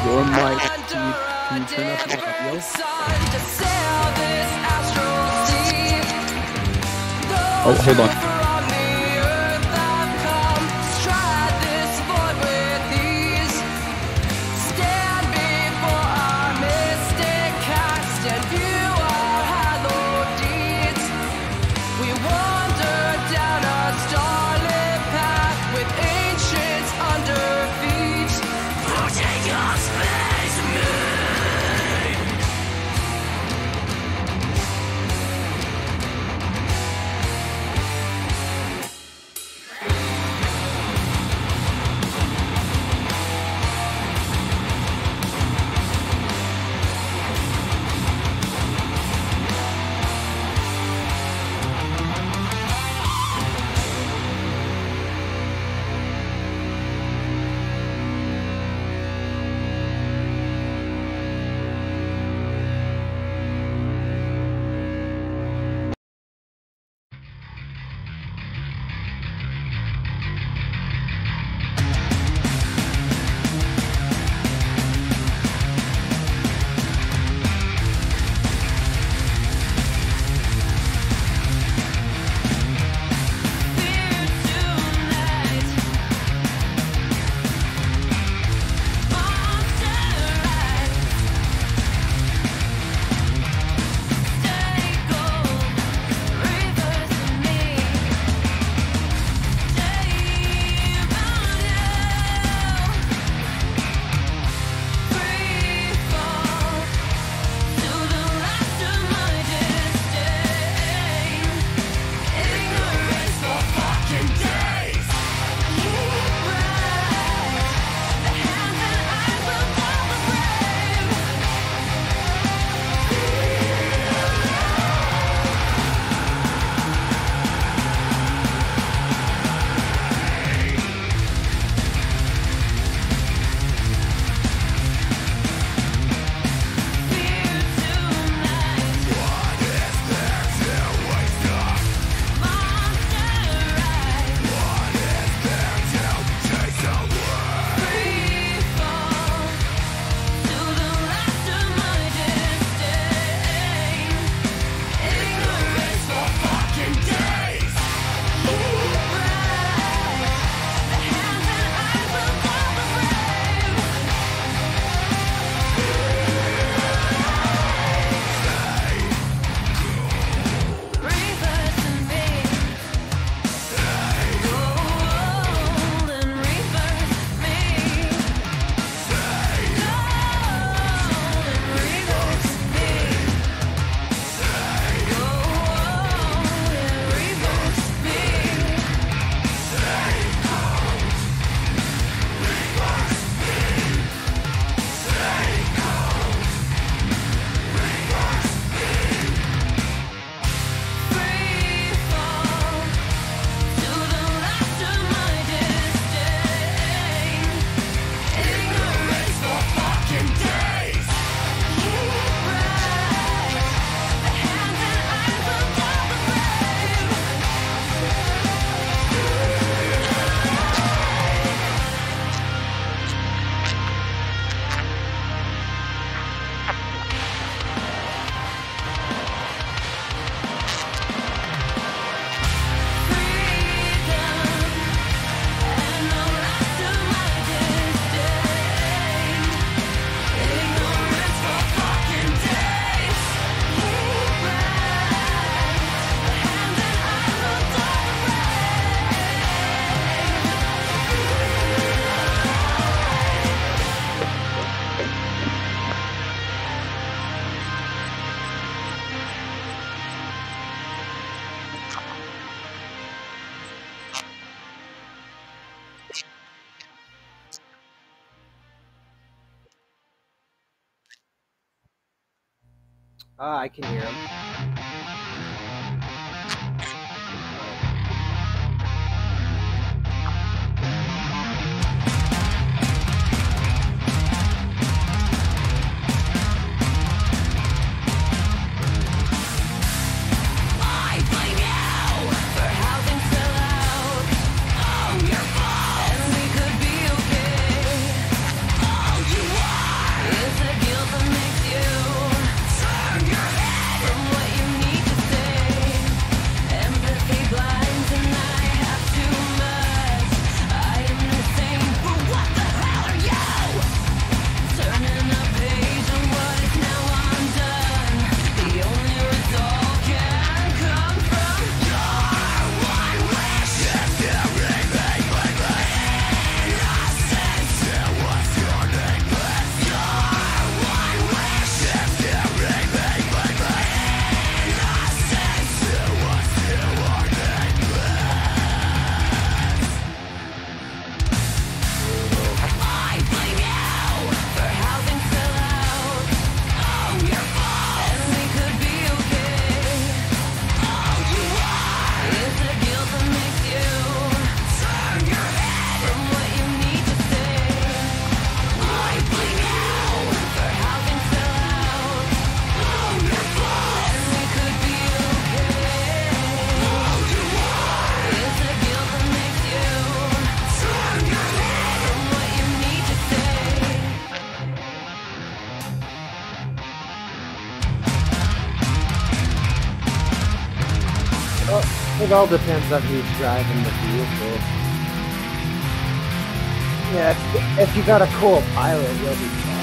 Your mic, can you turn up your audio? Oh, hold on. I can hear him. Oh, you're fine. And we could be okay. All you want. It all depends on who's driving the vehicle. Yeah, if you got a cool pilot, you'll be fine.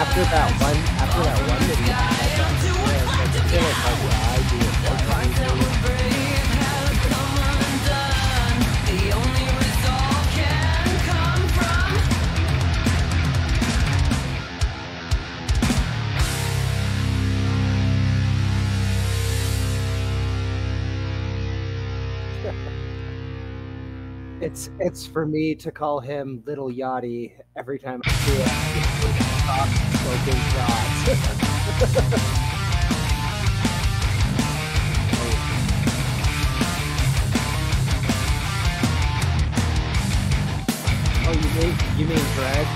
After that one that he had, it's for me to call him Little Yachty every time I see it. Smoking shots. Oh, you mean Greg?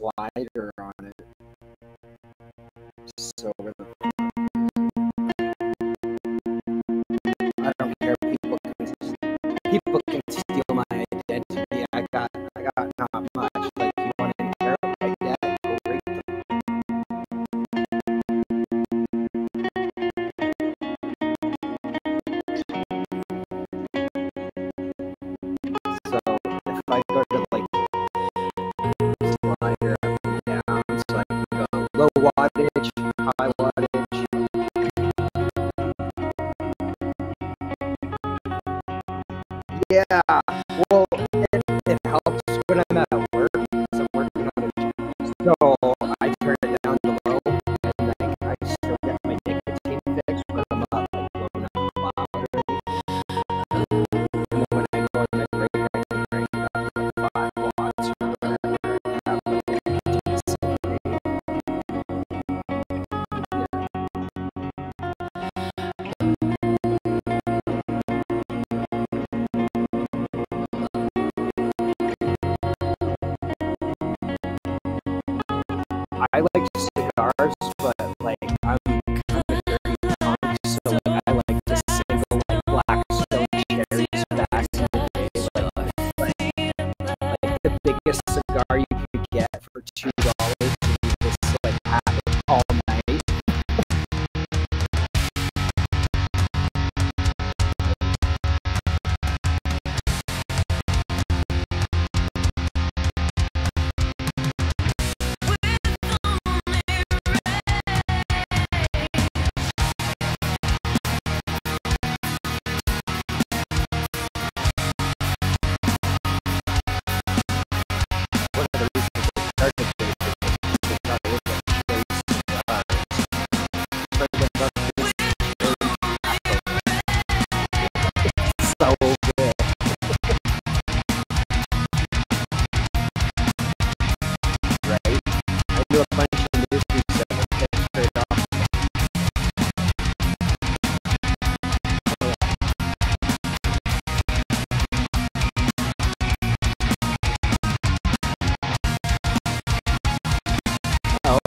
slider on it. So over the I don't care. People can steal my identity. I got not much. Like you want to inherit my debt? Go rape them. So if I go to like slider up and down, so I can go low wattage, high wattage. Yeah, well, it helps when I'm at work because I'm working on it. So I turn it down to low, and like I still get my nicotine fix, but I'm not like going up loud already. And then when I go on my break, I can crank it up to like 5 watts or whatever. And have like a decent thing. I like cigars, but like I'm kind of dirty punk, so like I like to single like Blackstone cherries back in the day. Like the biggest cigar you could get for $2, and you just like have it all night. One of the reasons I started this is because I look at cherry cigars. For the buck is so good. Right? I do a bunch of movies that will take straight off. Oh.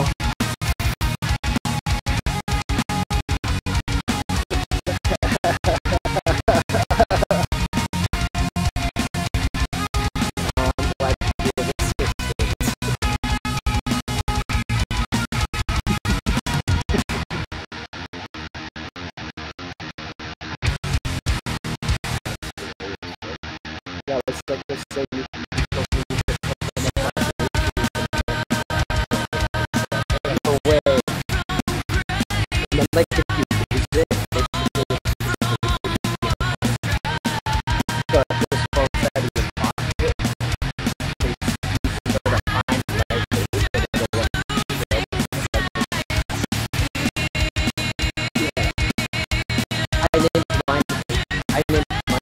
I'm glad to be of assistance. Yeah, it's like they say you don't need to put them in a no way. And then like if you use it, but this phone said he was locked it. So you can go to find like they just gonna go up to it. Yeah. I named mine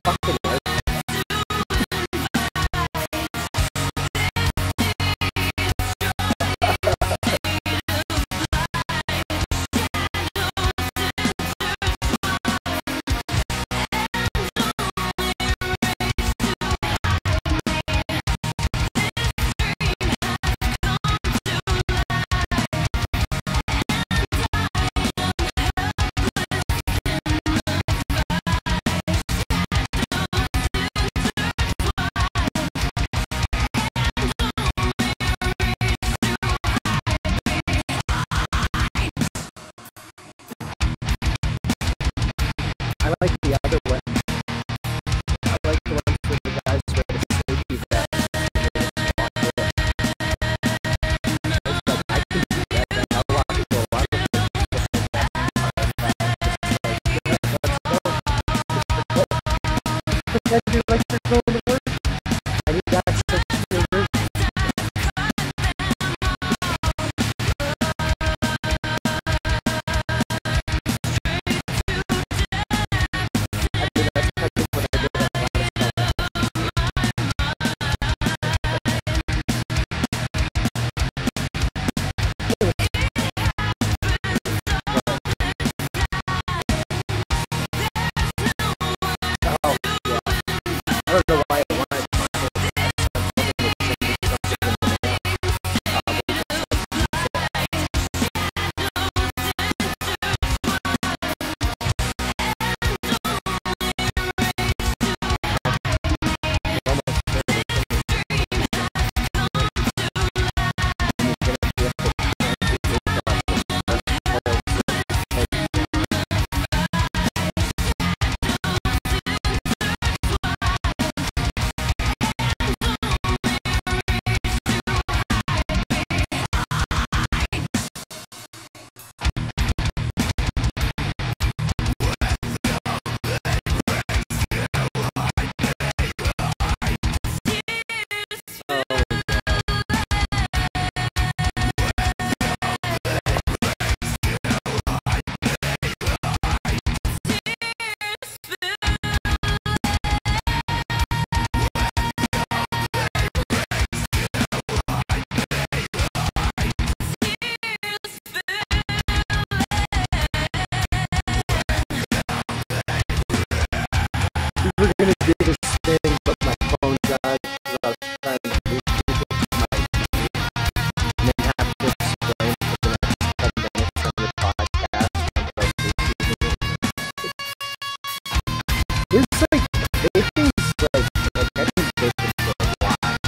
fucking work. I like the other one. I like the ones where the guys wear the safety vest. It's like I can do that, and I'll walk into a lot of things with the back part of that. It's like, yeah, let's go. Pretend you're like you're going to work, and you got such fingers. I think that's kind of what I did at last time. we were gonna do this thing, but my phone died because I was trying to Bluetooth it to my TV, and then have to explain for the next 10 minutes on your podcast about Bluetooth it. It's like vaping's like I've been vaping for a while,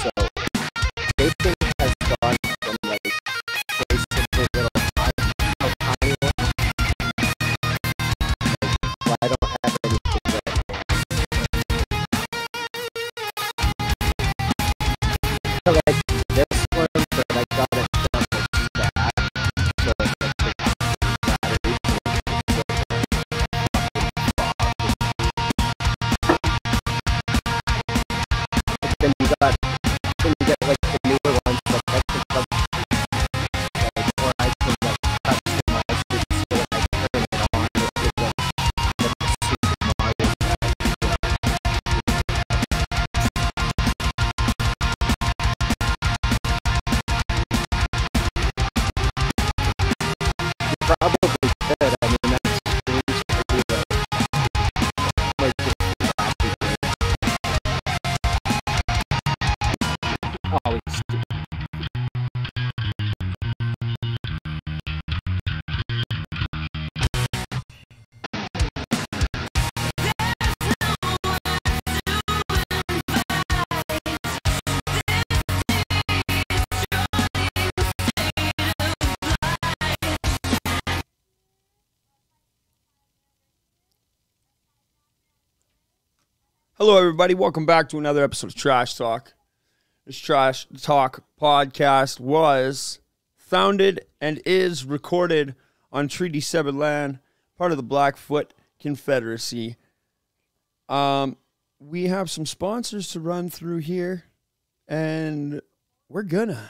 so vaping has gone from like basically little tiny one. Well, I don't have anything right now. So like this one, but I got it from its back, so it's like the battery. Then you got, then you get like the newer ones that I can like, or I can like customize it so when I turn it on, it would like the Super Mario style. You probably could. I mean, that screams pretty like just flashy good. Always do. Hello, everybody. Welcome back to another episode of Trash Talk. This Trash Talk podcast was founded and is recorded on Treaty 7 land, part of the Blackfoot Confederacy. We have some sponsors to run through here, and we're gonna.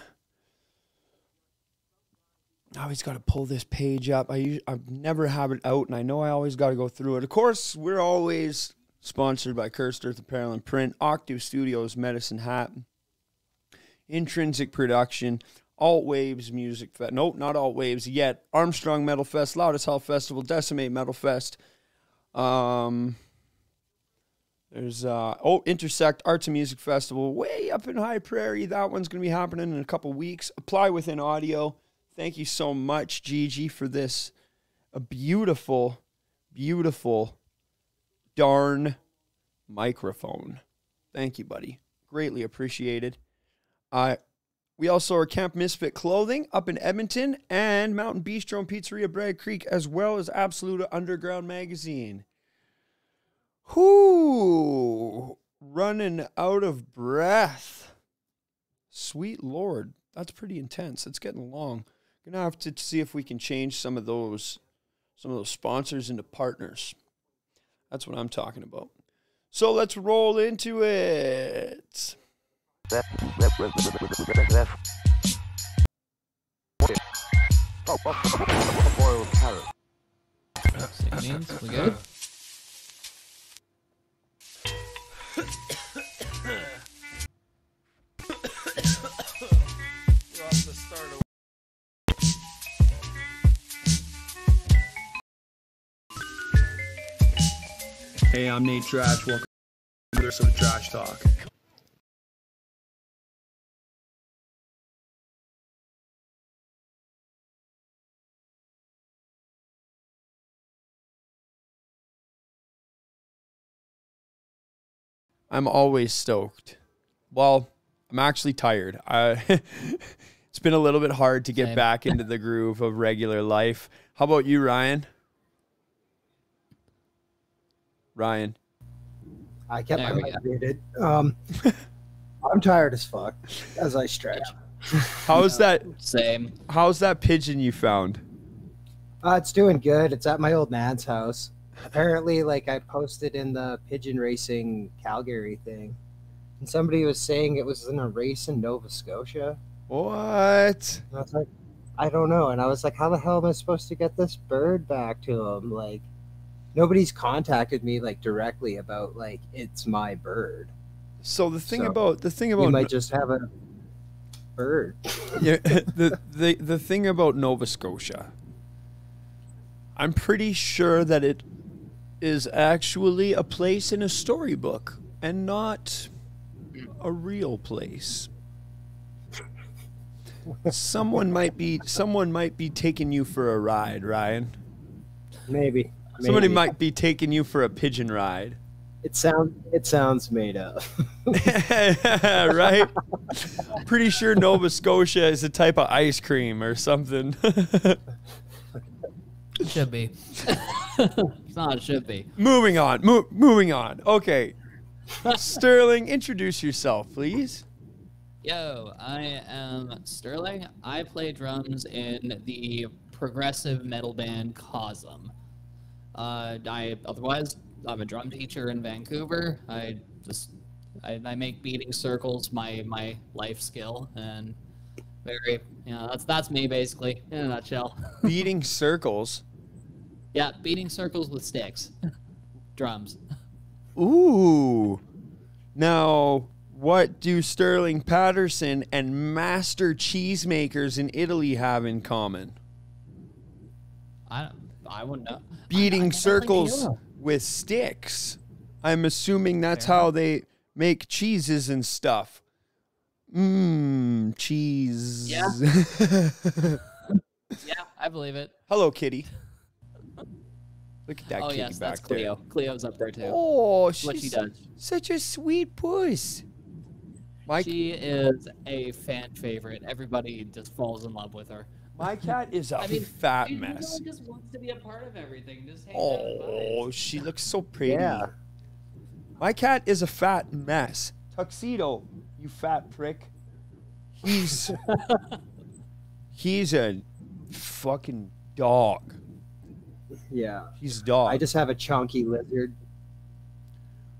I always got to pull this page up. I never have it out, and I know I always got to go through it. Of course, we're always sponsored by Cursed Earth Apparel and Print, Octave Studios, Medicine Hat, Intrinsic Production, Alt Waves Music Fest. Nope, not Alt Waves yet. Armstrong Metal Fest, Loudest Hell Festival, Decimate Metal Fest. There's Intersect Arts and Music Festival way up in High Prairie. That one's going to be happening in a couple weeks. Apply Within Audio. Thank you so much, Gigi, for this a beautiful, beautiful darn microphone. Thank you, buddy. Greatly appreciated. We also are Camp Misfit Clothing up in Edmonton and Mountain Bistro and Pizzeria Bragg Creek, as well as Absolute Underground Magazine. Whoo! Running out of breath. Sweet Lord. That's pretty intense. It's getting long. Gonna have to see if we can change some of those sponsors into partners. That's what I'm talking about. So let's roll into it. We go. Hey, I'm Nate Trash. Welcome to another episode of Trash Talk. I'm always stoked. Well, I'm actually tired. It's been a little bit hard to get back into the groove of regular life. How about you, Ryan? Ryan. I kept my mic muted. I'm tired as fuck as I stretch. How's that? Same. How's that pigeon you found? It's doing good. It's at my old man's house. Apparently, like, I posted in the pigeon racing Calgary thing, and somebody was saying it was in a race in Nova Scotia. What? And I was like, I don't know. And I was like, how the hell am I supposed to get this bird back to him? Like, nobody's contacted me like directly about like it's my bird. So the thing about you might just have a bird. Yeah, the thing about Nova Scotia, I'm pretty sure that is actually a place in a storybook and not a real place. Someone might be taking you for a ride, Ryan. Maybe. Somebody might be taking you for a pigeon ride. It sounds made up. Right? Pretty sure Nova Scotia is a type of ice cream or something. Should be. It's not, it should be. Moving on. Moving on. Okay. Sterling, introduce yourself, please. Yo, I am Sterling. I play drums in the progressive metal band KOSM. Otherwise, I'm a drum teacher in Vancouver. I make beating circles my life skill, and that's me basically in a nutshell. Beating circles. Yeah, beating circles with sticks. Drums. Ooh. Now, what do Sterling Patterson and master cheesemakers in Italy have in common? I wouldn't know. Beating circles with sticks. I'm assuming that's how they make cheeses and stuff. Cheese. Yeah. Yeah, I believe it. Hello, kitty. Look at that Oh kitty yes, back that's there. Cleo. Cleo's up there too. Oh, What she she's does. such a sweet puss. My She is a fan favorite. Everybody just falls in love with her. my cat is a I mean, fat she mess. really just wants to be a part of everything. Just hang out and Oh, vibe. she looks so pretty. Yeah. My cat is a fat mess. Tuxedo, you fat prick. He's a fucking dog. Yeah. He's a dog. I just have a chunky lizard.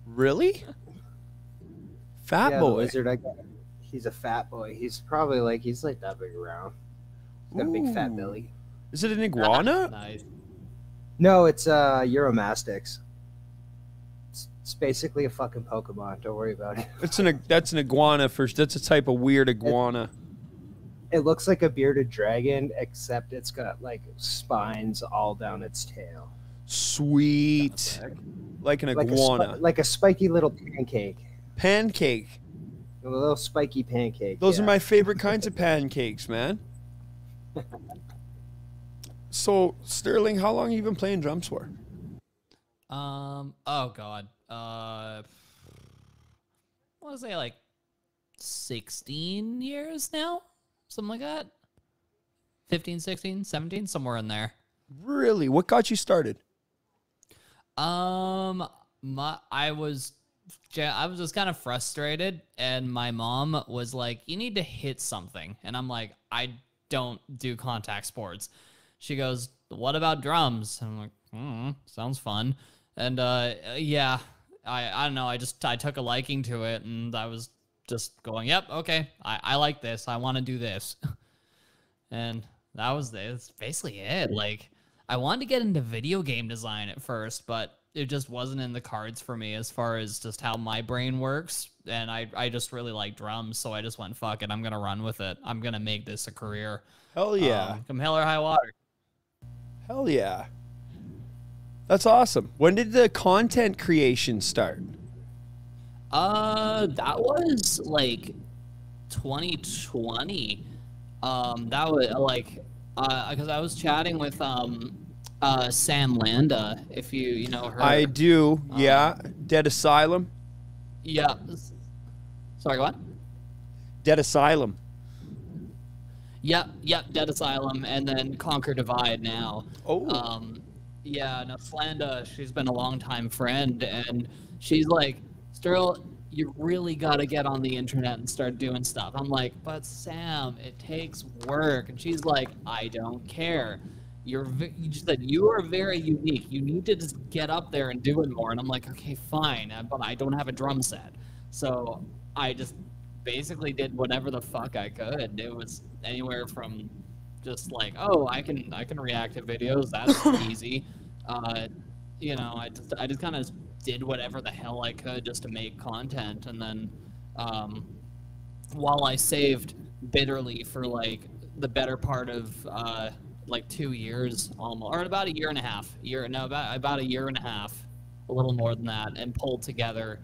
Really? Fat Yeah, the boy. lizard I got. He's a fat boy. He's like that big around. He's got a big fat Ooh. belly. Is it an iguana? Nice. No, it's Euromastix. It's basically a fucking Pokemon. Don't worry about it. That's an iguana that's a type of weird iguana. It looks like a bearded dragon, except it's got like spines all down its tail. Sweet. Like an Like iguana. like a spiky little pancake. Pancake. A little spiky pancake. Those yeah. are my favorite kinds of pancakes, man. So, Sterling, how long have you been playing drums for? Oh god. I want to say like 16 years now? Something like that. 15, 16, 17, somewhere in there. Really? What got you started? I was just kind of frustrated, and my mom was like, "You need to hit something," and I'm like, "I don't do contact sports." She goes, "What about drums?" And I'm like, sounds fun." And yeah, I don't know. I took a liking to it, and I was just going, "Yep, okay, I like this. I want to do this." And that's basically it. Like, I wanted to get into video game design at first, but it just wasn't in the cards for me as far as just how my brain works. And I just really like drums, so I just went, fuck it, I'm going to run with it. I'm going to make this a career. Hell yeah. Come hell or high water. Hell yeah. That's awesome. When did the content creation start? That was like 2020. That was like, because I was chatting with Sam Landa, if you know her. I do, yeah. Dead Asylum. Yeah. Sorry, what? Dead Asylum. Yep, Dead Asylum, and then Conquer Divide now. Oh. Yeah, no, Slanda, she's been a longtime friend, and she's like, Sterl, you really got to get on the internet and start doing stuff. I'm like, but Sam, it takes work. And she's like, I don't care. You just said you are very unique. You need to just get up there and do it more. And I'm like, okay, fine, but I don't have a drum set. So I just basically did whatever the fuck I could. It was anywhere from just like, oh, I can react to videos. That's easy. You know, I just kind of did whatever the hell I could just to make content. And then while I saved bitterly for like the better part of like 2 years almost, or about a year and a half, about a year and a half, a little more than that, and pulled together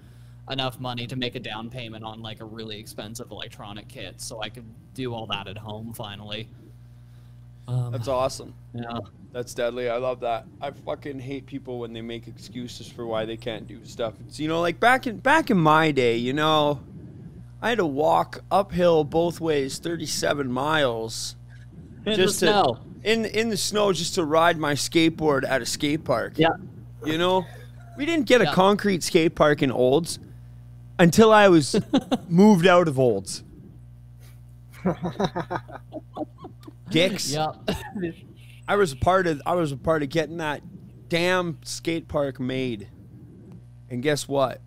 enough money to make a down payment on like a really expensive electronic kit, so I could do all that at home finally. That's awesome. Yeah. That's deadly. I love that. I fucking hate people when they make excuses for why they can't do stuff. It's, you know, like back in my day, you know, I had to walk uphill both ways 37 miles In the snow. In the snow just to ride my skateboard at a skate park. Yeah. You know, we didn't get a concrete skate park in Olds until I was moved out of Olds. Dicks. Yep. I was a part of getting that damn skate park made. And guess what?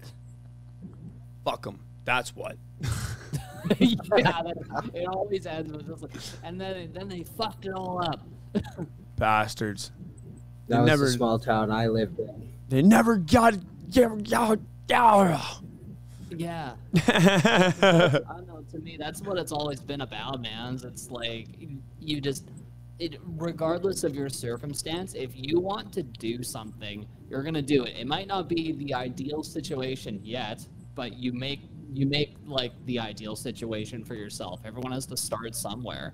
Fuck them. That's what. Yeah, it always ends with just like, and then they fucked it all up. Bastards. That was the small town I lived in. They never got Yeah. I don't know, to me, that's what it's always been about, man. It's like, regardless of your circumstance, if you want to do something, you're going to do it. It might not be the ideal situation yet, but you make like the ideal situation for yourself. Everyone has to start somewhere.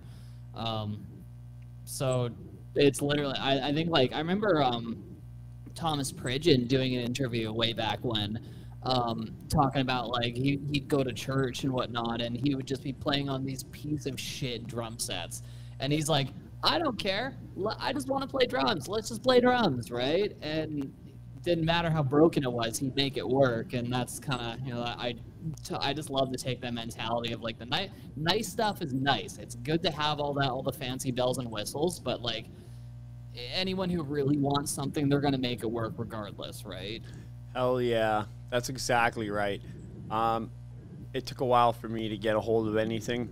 So it's literally, I think, like, I remember Thomas Pridgeon doing an interview way back when, talking about like he'd go to church and whatnot, and he would just be playing on these piece of shit drum sets, and he's like, I don't care, I just want to play drums, let's just play drums, right? And didn't matter how broken it was, he'd make it work. And that's kind of, you know, I just love to take that mentality of like, the nice stuff is nice, it's good to have all the fancy bells and whistles, but like anyone who really wants something, they're gonna make it work regardless, right? Hell yeah. That's exactly right. It took a while for me to get a hold of anything.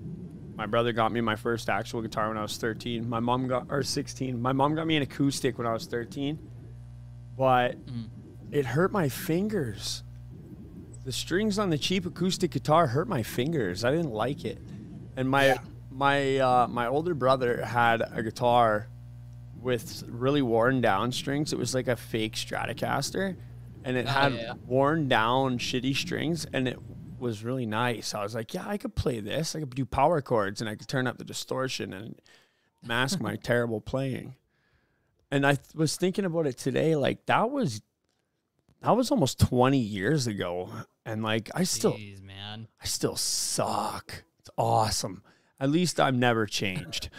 My brother got me my first actual guitar when I was 13. My mom got, or 16. My mom got me an acoustic when I was 13. But it hurt my fingers. The strings on the cheap acoustic guitar hurt my fingers. I didn't like it. And my older brother had a guitar with really worn down strings. It was like a fake Stratocaster. And it had worn down shitty strings, and it was really nice. I was like, yeah, I could play this. I could do power chords, and I could turn up the distortion and mask my terrible playing. And I was thinking about it today, like that was almost 20 years ago, and like I still suck. It's awesome. At least I'm never changed.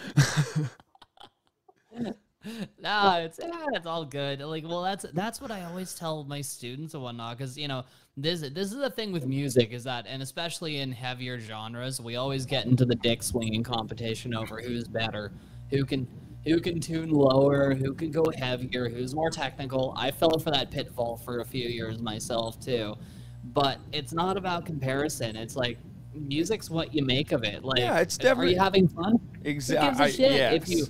No, it's all good. Like, well, that's what I always tell my students and whatnot, because you know, this is the thing with music, is that, and especially in heavier genres, we always get into the dick swinging competition over who's better, who can tune lower, who can go heavier, who's more technical. I fell for that pitfall for a few years myself too, but it's not about comparison. It's like, music's what you make of it. Like, yeah, it's definitely. Are you having fun? Exactly. Who gives a shit yes. if you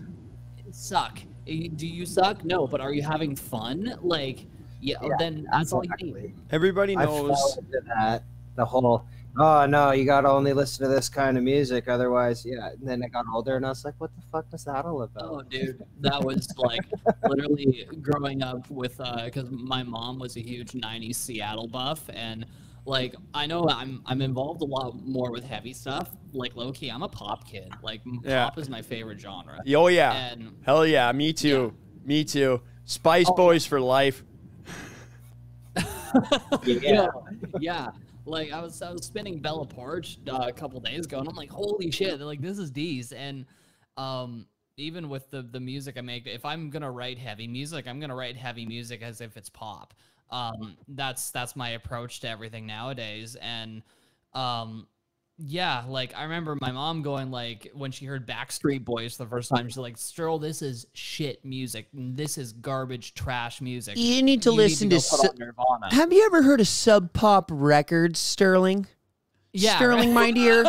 suck? Do you suck? No, but are you having fun? Like, yeah, then that's exactly. all you need. Everybody knows. I fell into that. The whole, oh no, you gotta only listen to this kind of music, otherwise, yeah. And then I got older, and I was like, what the fuck was that all about? Oh, dude, that was like literally growing up with, because my mom was a huge '90s Seattle buff, and like, I know I'm involved a lot more with heavy stuff. Like, low-key, I'm a pop kid. Like, pop is my favorite genre. Oh, yeah. And, hell yeah, me too. Yeah. Me too. Spice Boys for life. Yeah. Like, I was spinning Bella Porch a couple days ago, and I'm like, holy shit, like, this is D's. And even with the music I make, if I'm going to write heavy music, I'm going to write heavy music as if it's pop. That's my approach to everything nowadays. And yeah, like I remember my mom going, like, when she heard Backstreet Boys for the first time, she's like, Sterl, this is shit music, this is garbage trash music, you need to listen to Nirvana. Have you ever heard of Sub Pop Records, Sterling? Yeah, Sterling, my dear.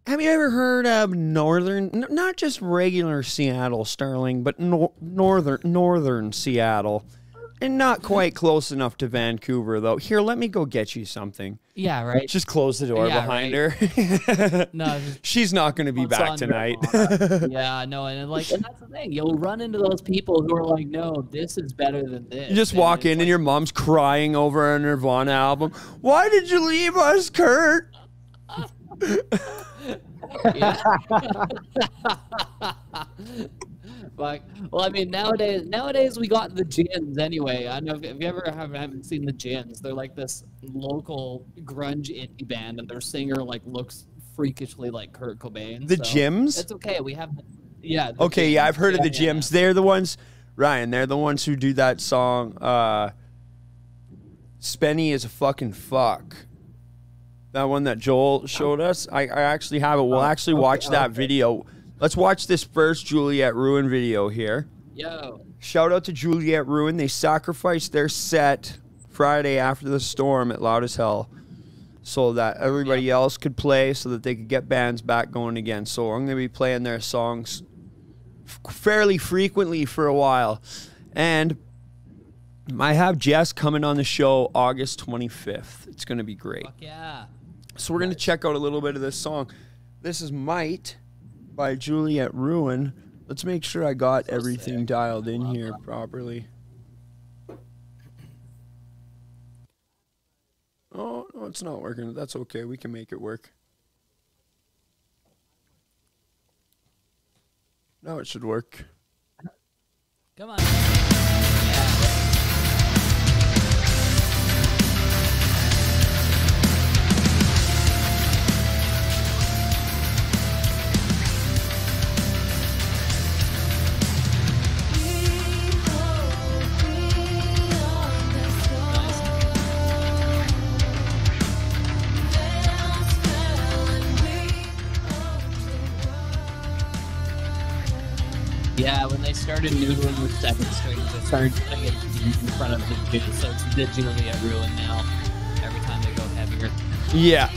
Have you ever heard of Northern, not just regular Seattle, Sterling, but northern Seattle? not quite close enough to Vancouver though. Here, let me go get you something. Yeah, right. Just close the door behind her. No, she's not going to be back tonight. Yeah, no, and that's the thing. You'll run into those people who are like, "No, this is better than this." You just walk in and your mom's crying over a Nirvana album. Why did you leave us, Kurt? But, well, I mean, nowadays we got the Gins anyway. I don't know if you ever haven't seen the Gins. They're like this local grunge indie band, and their singer like looks freakishly like Kurt Cobain. The Gyms? It's okay. We have, yeah. Okay, Gyms. yeah, I've heard of the Yeah. Gyms. They're the ones, Ryan. They're the ones who do that song. Spenny is a fucking fuck. That one that Joel showed us. I actually have it. We'll actually watch that video. Let's watch this first Juliet Ruin video here. Yo. Shout out to Juliet Ruin. They sacrificed their set Friday after the storm at Loud as Hell so that everybody else could play, so that they could get bands back going again. So I'm going to be playing their songs fairly frequently for a while. And I have Jess coming on the show August 25th. It's going to be great. Fuck yeah. So we're going to check out a little bit of this song. This is Might by Juliet Ruin. Let's make sure I got everything dialed in here properly. Oh, no, it's not working. That's okay. We can make it work. Now it should work. Come on. Yeah, when they started noodling with 7 strings, they started putting it in front of the dude, so it's the Juliet Ruin now. Every time they go heavier. Yeah.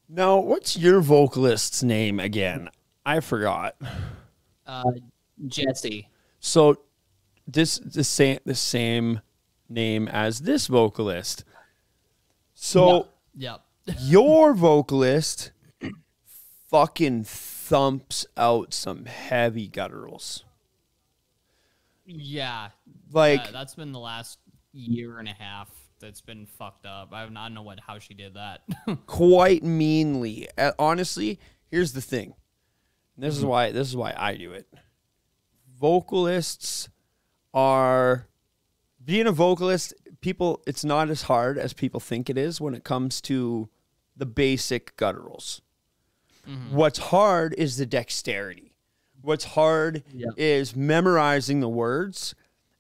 Now, what's your vocalist's name again? I forgot. Jesse. So, the same name as this vocalist. So, Yep. your vocalist fucking thumps out some heavy gutturals. Yeah. Like, that's been the last year and a half that's been fucked up. I don't know how she did that. quite meanly. Honestly, here's the thing. This is why I do it. Vocalists are being a vocalist, it's not as hard as people think it is when it comes to the basic gutturals. What's hard is the dexterity. What's hard is memorizing the words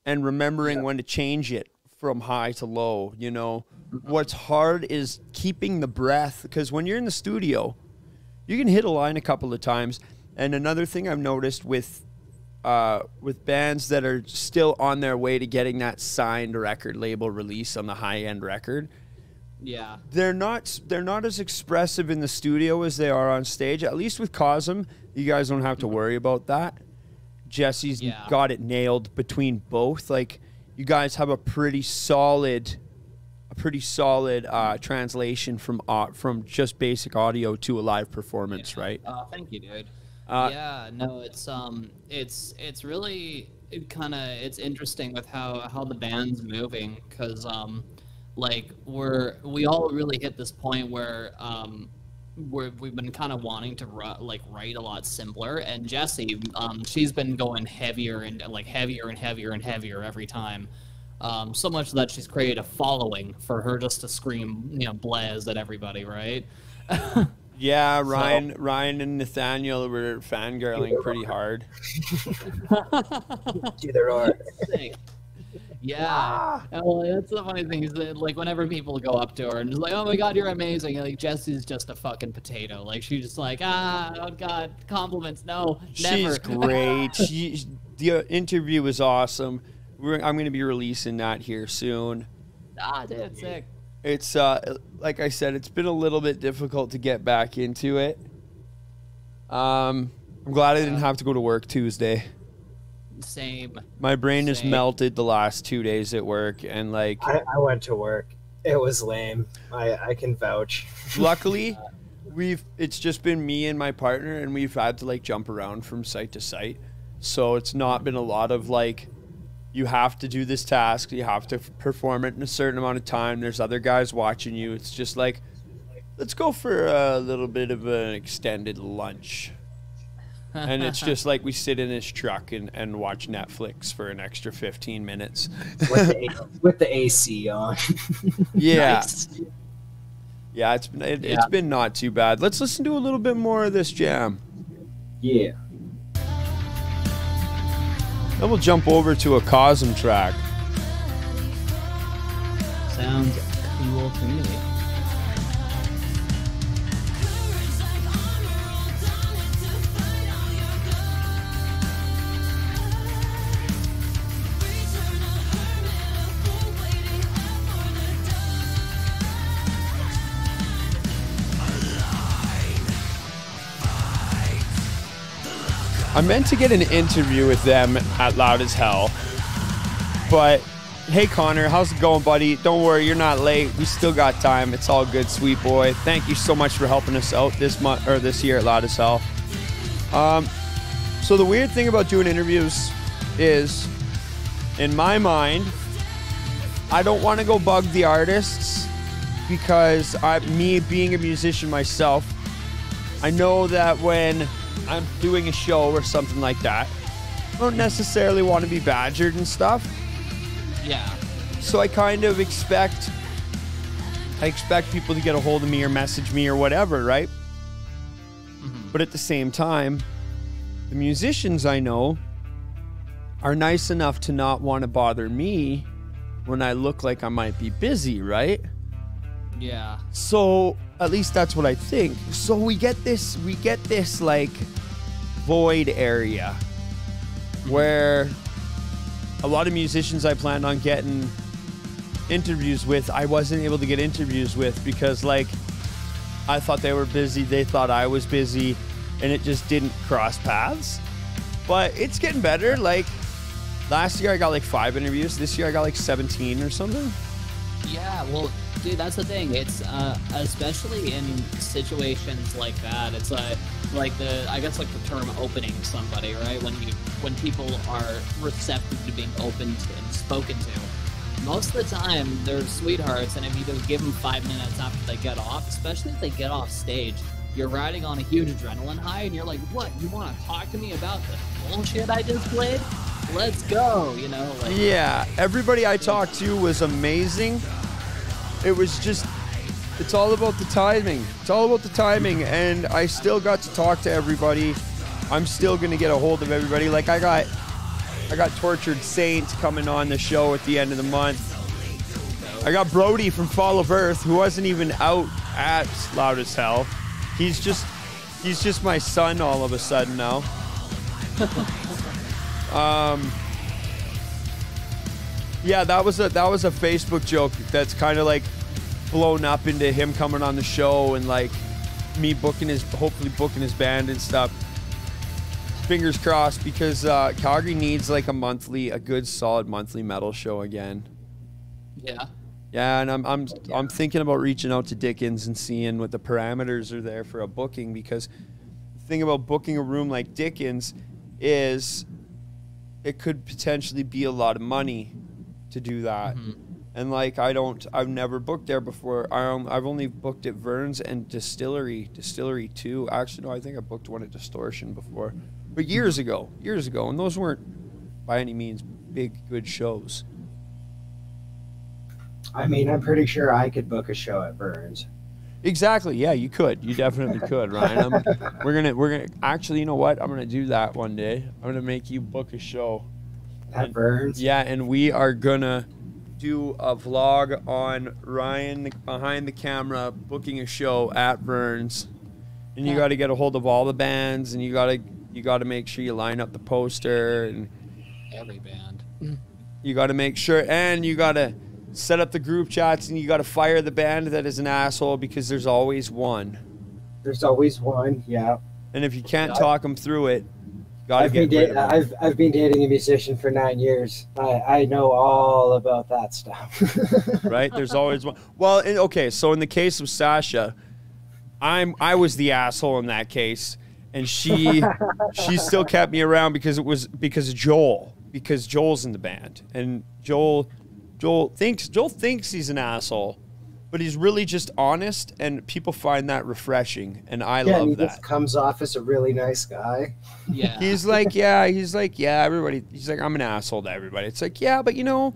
and remembering when to change it from high to low, you know. What's hard is keeping the breath, because when you're in the studio, you can hit a line a couple of times. And another thing I've noticed with bands that are still on their way to getting that signed record label release on the high-end record, they're not as expressive in the studio as they are on stage. At least with KOSM, you guys don't have to worry about that. Jesse's got it nailed between both. Like, you guys have a pretty solid translation from just basic audio to a live performance, right? Thank you, dude. Yeah, no, it's really it's interesting with how the band's moving, because like we all really hit this point where we've been kind of wanting to write a lot simpler, and Jessie, she's been going heavier and heavier and heavier and heavier every time. So much that she's created a following for her just to scream, blaz at everybody, right? Yeah, Ryan and Nathaniel were fangirling pretty hard. To their art. Yeah. Well, that's the funny thing is that, like, whenever people go up to her and just like, "Oh my God, you're amazing," like, Jesse's just a fucking potato. Like, she's just like, oh God, compliments, no, never. She's great. The interview was awesome. I'm going to be releasing that here soon. Dude, sick. It's like I said, it's been a little bit difficult to get back into it. I'm glad I didn't have to go to work Tuesday. Same. My brain is melted the last 2 days at work, and like I went to work. It was lame. I can vouch. Luckily, it's just been me and my partner, and we've had to like jump around from site to site. So it's not been a lot of like, you have to do this task, you have to perform it in a certain amount of time. There's other guys watching you. It's just like, let's go for a little bit of an extended lunch. And it's just like we sit in his truck and watch Netflix for an extra 15 minutes. with the AC on. Yeah. Nice. Yeah, it's been not too bad. Let's listen to a little bit more of this jam. Yeah. Then we'll jump over to a KOSM track. Sounds cool to me. I meant to get an interview with them at Loud as Hell, but hey Connor, how's it going, buddy? Don't worry, you're not late. We still got time. It's all good, sweet boy. Thank you so much for helping us out this month or this year at Loud as Hell. So the weird thing about doing interviews is, in my mind, I don't want to go bug the artists because me being a musician myself, I know that when I'm doing a show or something like that, I don't necessarily want to be badgered and stuff. Yeah. So I kind of expect people to get a hold of me or message me or whatever, right? Mm-hmm. But at the same time, the musicians I know are nice enough to not want to bother me when I look like I might be busy, right? Yeah. So at least that's what I think. So we get this like void area where a lot of musicians I planned on getting interviews with, I wasn't able to get interviews with because like I thought they were busy, they thought I was busy, and it just didn't cross paths. But it's getting better. Like last year I got like 5 interviews. This year I got like 17 or something. Yeah, well, dude, that's the thing. It's especially in situations like that. It's like I guess like the term opening somebody, right? When people are receptive to being opened and spoken to. Most of the time, they're sweethearts, and if you just give them 5 minutes after they get off, especially if they get off stage, you're riding on a huge adrenaline high, and you're like, "What? You want to talk to me about the bullshit I just played? Let's go!" You know? Like, yeah, everybody I talked to was amazing. It was just, it's all about the timing. It's all about the timing, and I still got to talk to everybody. I'm still gonna get a hold of everybody. Like I got Tortured Saint coming on the show at the end of the month. I got Brody from Fall of Earth, who wasn't even out at Loud as Hell. He's just my son all of a sudden now. Yeah, that was a Facebook joke that's kind of like blown up into him coming on the show and like me hopefully booking his band and stuff. Fingers crossed, because Calgary needs like a good solid monthly metal show again. yeah. Yeah, and I'm thinking about reaching out to Dickens and seeing what the parameters are there for a booking, because the thing about booking a room like Dickens is it could potentially be a lot of money to do that. Mm-hmm. And like I've never booked there before. I've only booked at Vern's and Distillery 2. Actually, no, I think I booked one at Distortion before, but years ago, and those weren't by any means big good shows. I mean, I'm pretty sure I could book a show at Burns. Exactly. Yeah, you could. You definitely could, Ryan. We're gonna actually, you know what? I'm gonna do that one day. I'm gonna make you book a show. At Burns. Yeah, and we are gonna do a vlog on Ryan behind the camera booking a show at Burns. And you got to get a hold of all the bands, and you got to make sure you line up the poster, and Every band. you got to make sure, and you got to set up the group chats, and you got to fire the band that is an asshole, because there's always one. There's always one, yeah. And if you can't talk them through it, you got to get rid of them. I've been dating a musician for 9 years. I know all about that stuff. Right? There's always one. Well, okay, so in the case of Sasha, I was the asshole in that case, and she still kept me around because of Joel, because Joel's in the band, and Joel thinks he's an asshole, but he's really just honest, and people find that refreshing, and I love he that. just comes off as a really nice guy. Yeah. He's like, everybody. He's like, I'm an asshole to everybody. It's like, yeah, but it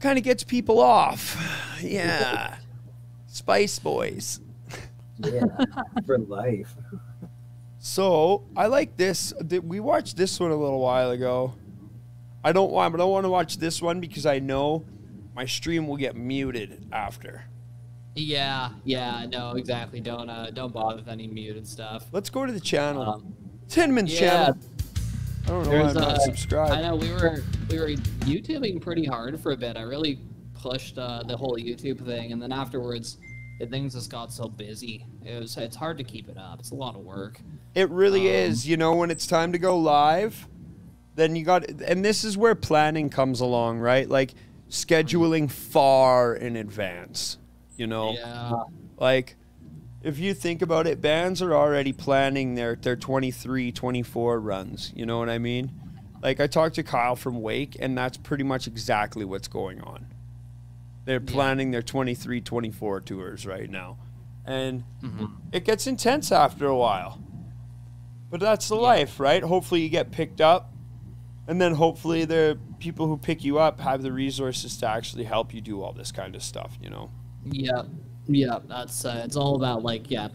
kind of gets people off. Yeah, Spice Boys. Yeah, for life. So I like this. We watched this one a little while ago. I don't want to watch this one because I know my stream will get muted after. Yeah, no, exactly. Don't bother with any muted stuff. Let's go to the channel. Tinman's channel. I don't know why I'm not subscribed. I know we were YouTubing pretty hard for a bit. I really pushed the whole YouTube thing, and then afterwards, things just got so busy. It's hard to keep it up. It's a lot of work. It really is. When it's time to go live, then you got, and this is where planning comes along, right? Like scheduling far in advance. Yeah. Like if you think about it, bands are already planning their 23, 24 runs. You know what I mean? Like I talked to Kyle from Wake, and that's pretty much exactly what's going on. They're planning their 23, 24 tours right now. And it gets intense after a while. But that's the life, right? Hopefully you get picked up. And then hopefully the people who pick you up have the resources to actually help you do all this kind of stuff, Yeah, that's it's all about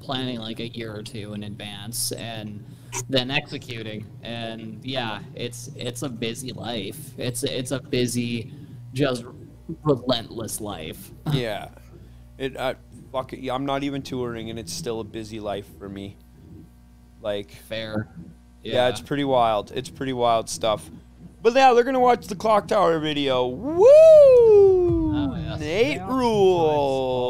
planning like a year or two in advance and then executing. And yeah, it's a busy life. It's a busy, just relentless life. Yeah. Fuck it. I'm not even touring, and it's still a busy life for me. Like Fair. Yeah, it's pretty wild. It's pretty wild stuff. But yeah, they're gonna watch the Clock Tower video. Woo! Oh, yes. Nate rules.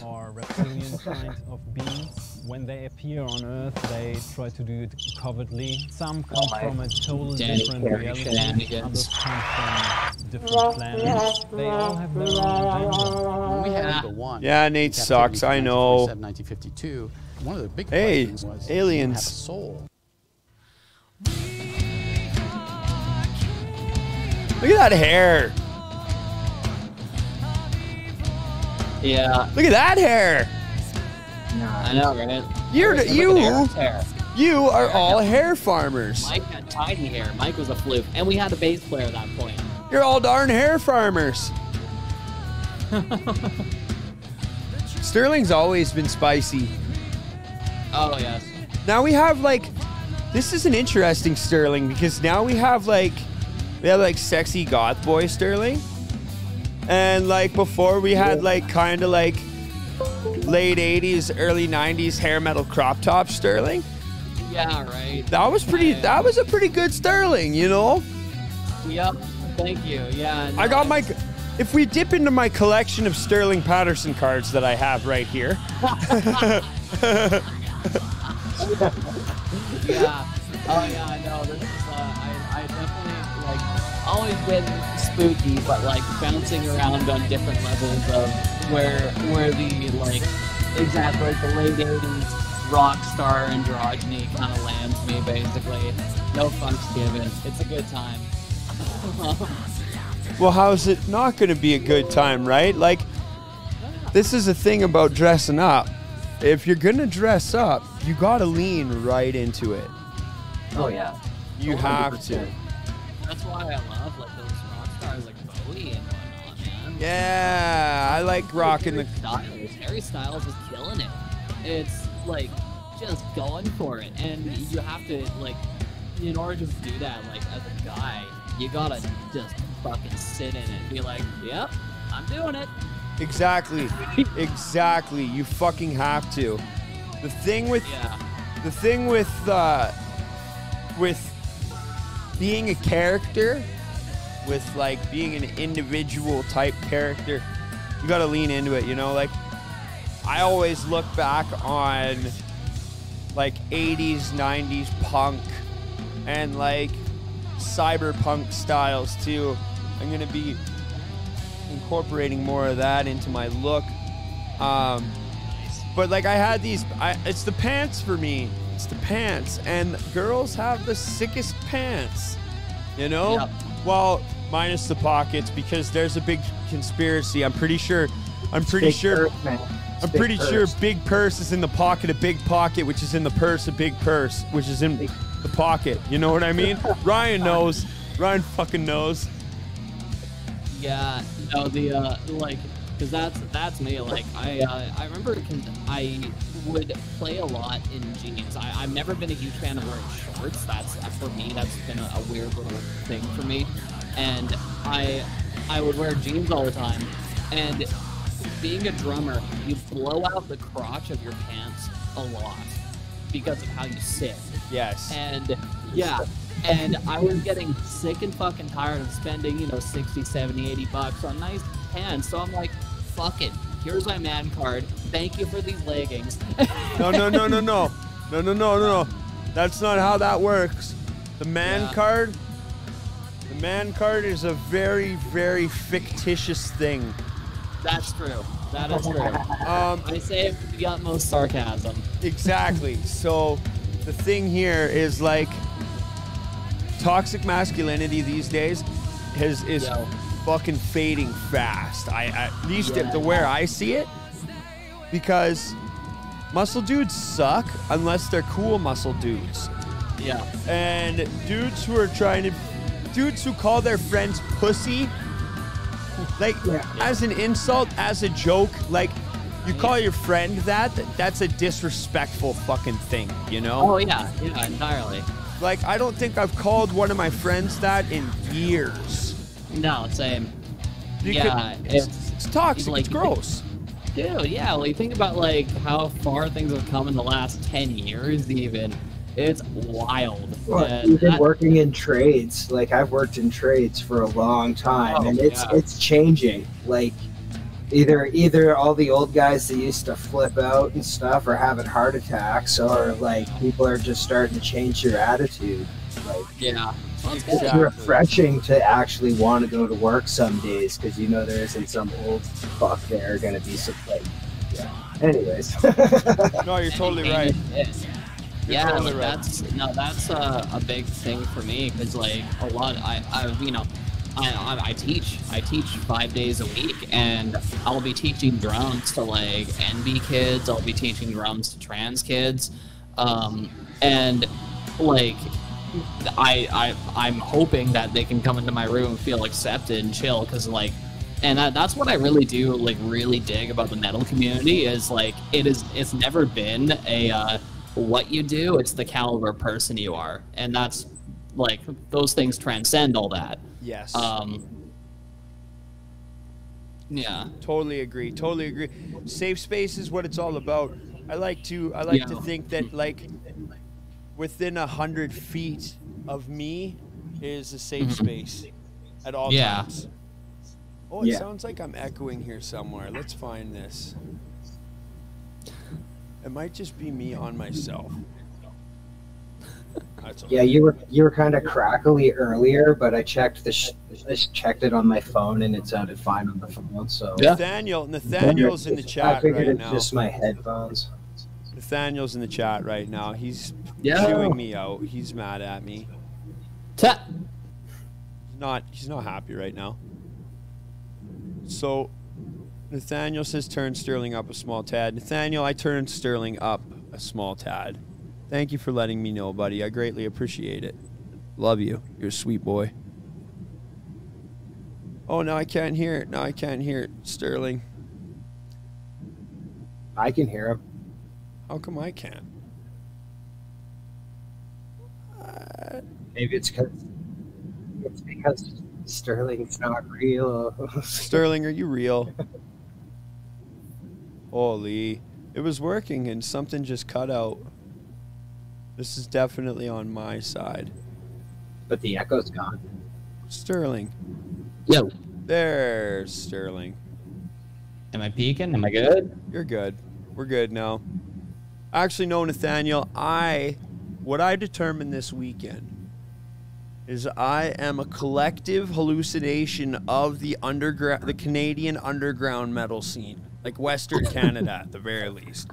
Are reptilian kind of beings. When they appear on Earth, they try to do it covertly. Some come from a totally different reality. Others come from different planets. They all have their own agenda. Yeah, Nate sucks. I know. 1952. One of the big hey, questions was, aliens. Have a soul. Look at that hair. Yeah. Look at that hair. I know, right? You are all hair farmers. Mike had tiny hair. Mike was a fluke, and we had a bass player at that point. You're all darn hair farmers. Sterling's always been spicy. Oh yes. Now we have this is an interesting Sterling, because now we have sexy goth boy Sterling, and before we had kind of late 80s, early 90s hair metal crop top Sterling. Yeah, right. That was pretty. That was a pretty good Sterling, Yep. Thank you. Yeah. I got my. If we dip into my collection of Sterling Patterson cards that I have right here. Yeah. Oh yeah, I know. This is I definitely always been spooky, but bouncing around on different levels of where the exactly the late 80s rock star androgyny kind of lands me basically. No fucks given. It's a good time. Well, how's it not going to be a good time, right? This is a thing about dressing up. If you're going to dress up, you got to lean right into it. Oh yeah. You have to. That's why I love those rock stars like Bowie and whatnot, man. Yeah, I like rocking the Styles. Harry Styles is killing it. It's just going for it, and you have to in order to do that as a guy, you gotta just fucking sit in it and be like, yep, I'm doing it. Exactly. Exactly. You fucking have to. The thing with being a character, with like being an individual type character, you gotta lean into it, you know? Like, I always look back on like 80s, 90s punk and like cyberpunk styles too. I'm gonna be incorporating more of that into my look. But like I had these, it's the pants for me. It's the pants, and girls have the sickest pants, you know? Yep. Well, minus the pockets, because there's a big conspiracy. I'm pretty sure big purse is in the pocket of big pocket, which is in the purse of big purse, which is in the pocket. You know what I mean? Ryan knows. Ryan fucking knows. Yeah, no, like, cause that's me. Like, I remember I would play a lot in jeans. I've never been a huge fan of wearing shorts. For me, that's been a weird little thing for me. And I would wear jeans all the time. And being a drummer, you blow out the crotch of your pants a lot because of how you sit. Yes. And yeah, and I was getting sick and fucking tired of spending, 60, 70, 80 bucks on nice pants. So I'm like, fuck it. Here's my man card. Thank you for these leggings. No. That's not how that works. The man card is a very, very fictitious thing. That's true. That is true. I say it with the utmost sarcasm. Exactly. So the thing here is like toxic masculinity these days is fucking fading fast. At least the where I see it, because muscle dudes suck unless they're cool muscle dudes. Yeah. And dudes who call their friends pussy, like as an insult, as a joke, like you call your friend that's a disrespectful fucking thing, you know? Oh yeah, entirely. Like, I don't think I've called one of my friends that in years. No, same. Because it's toxic, like, it's gross. Dude, yeah, well, you think about like how far things have come in the last 10 years even. It's wild. Well, even working in trades, like I've worked in trades for a long time, and it's changing. Like either all the old guys that used to flip out and stuff are having heart attacks, or like people are just starting to change their attitude. Like, it's refreshing to actually want to go to work some days, because there isn't some old fuck there going to be some like. Yeah. Anyways. No, you're totally right. Yeah, totally right. That's a big thing for me, because like a lot I teach 5 days a week, and I'll be teaching drums to like NB kids, I'll be teaching drums to trans kids, and like I'm hoping that they can come into my room and feel accepted and chill, because like, and that's what I really do like really dig about the metal community, is like it's never been a what you do, it's the caliber person you are, and that's like those things transcend all that. Yes. Yeah. Totally agree. Safe space is what it's all about. I like to think that like within 100 feet of me is a safe space at all times. Oh, it sounds like I'm echoing here somewhere. Let's find this. It might just be me on myself. Yeah, you were kind of crackly earlier, but I checked checked it on my phone, and it sounded fine on the phone. So Nathaniel's in the chat I figured right it's now. just my headphones. Nathaniel's in the chat right now. He's chewing me out. He's mad at me. He's not happy right now. So Nathaniel says turn Sterling up a small tad. Nathaniel, I turned Sterling up a small tad. Thank you for letting me know, buddy. I greatly appreciate it. Love you. You're a sweet boy. Oh, now I can't hear it. Now I can't hear it, Sterling. I can hear him. How come I can't? Maybe it's because It's because Sterling's not real. Sterling, are you real? Holy. It was working and something just cut out. This is definitely on my side. But the echo's gone. Sterling. Yo, There's Sterling. am I peeking? Am I good? You're good. We're good now. Actually, no, Nathaniel. What I determined this weekend is I am a collective hallucination of the Canadian underground metal scene, like Western Canada at the very least.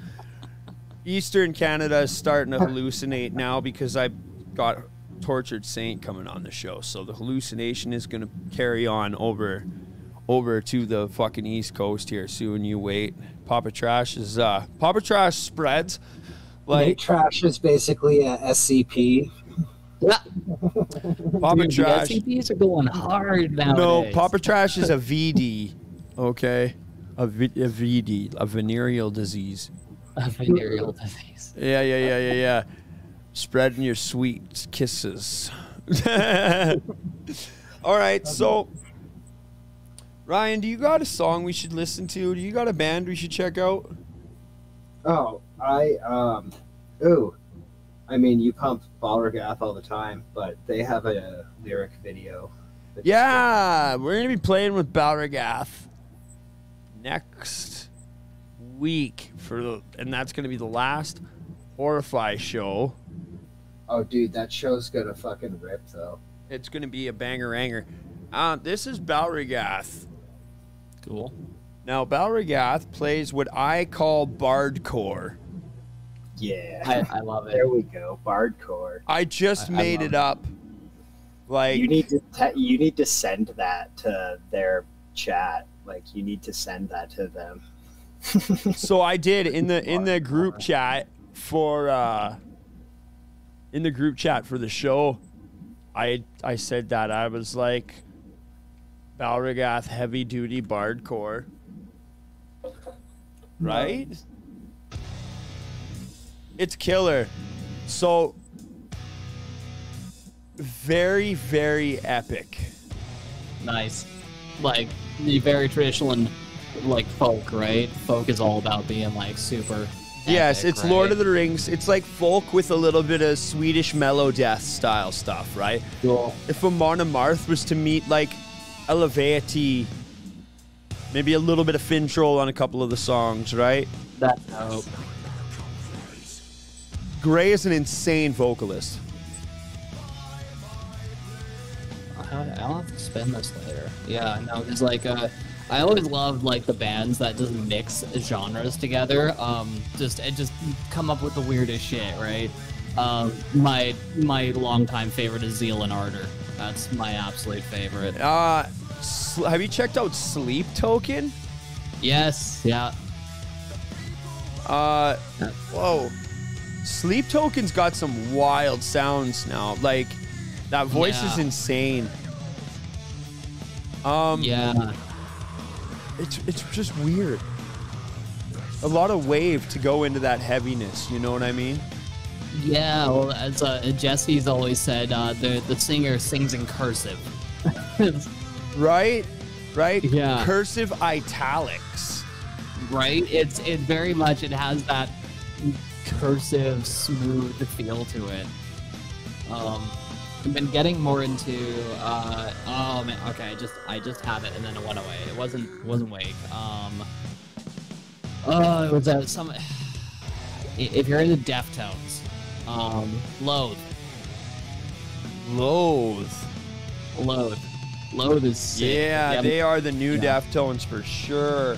Eastern Canada is starting to hallucinate now because I got Tortured Saint coming on the show, so the hallucination is going to carry on over to the fucking East Coast here soon. You wait. Papa Trash spreads like Nate Trash is basically a SCP. Yeah. Papa Dude, Trash. the SCPs are going hard nowadays. No, Papa Trash is a VD. Okay, a VD, a venereal disease. A venereal disease. Yeah. Spreading your sweet kisses. All right, so Ryan, do you got a song we should listen to? Do you got a band we should check out? Oh, I mean, you pump Balragath all the time, but they have a lyric video. Yeah, we're gonna be playing with Balragath next week and that's gonna be the last Horrify show. Oh, dude, that show's gonna fucking rip, though. It's gonna be a banger-anger. This is Balragath. Cool. Now, Balragath plays what I call bardcore. Yeah, I love it. there we go, Bardcore. I just made it up. Like You need to send that to their chat. Like, you need to send that to them. so I did in the group chat for the show. I said that I was like Balragath heavy duty bardcore. Right? It's killer. So very, very epic. Nice. Like, the very traditional and like folk, right? Folk is all about being like super Yes, epic, it's right? Lord of the Rings. It's like folk with a little bit of Swedish melodeath style stuff, right? Cool. If Amon Amarth was to meet like Elevaty, maybe a little bit of Fintroll on a couple of the songs, right? That's dope. Gray is an insane vocalist. I'll have to spin this later. Yeah, no, because like I always loved like the bands that just mix genres together. Just come up with the weirdest shit, right? My longtime favorite is Zeal and Ardor. That's my absolute favorite. Have you checked out Sleep Token? Yes, yeah. Whoa. Sleep Token's got some wild sounds now. Like, that voice is insane. Yeah. It's just weird. A lot of wave to go into that heaviness, you know what I mean? Yeah, well, as Jesse's always said, the singer sings in cursive. Right? Yeah. Cursive italics. Right? It very much, it has that cursive, smooth feel to it. I've been getting more into oh man, okay, I just have it and then it went away. It wasn't Wake. It was some, if you're into Deftones, Loathe is sick. Yeah, they are the new Deftones for sure.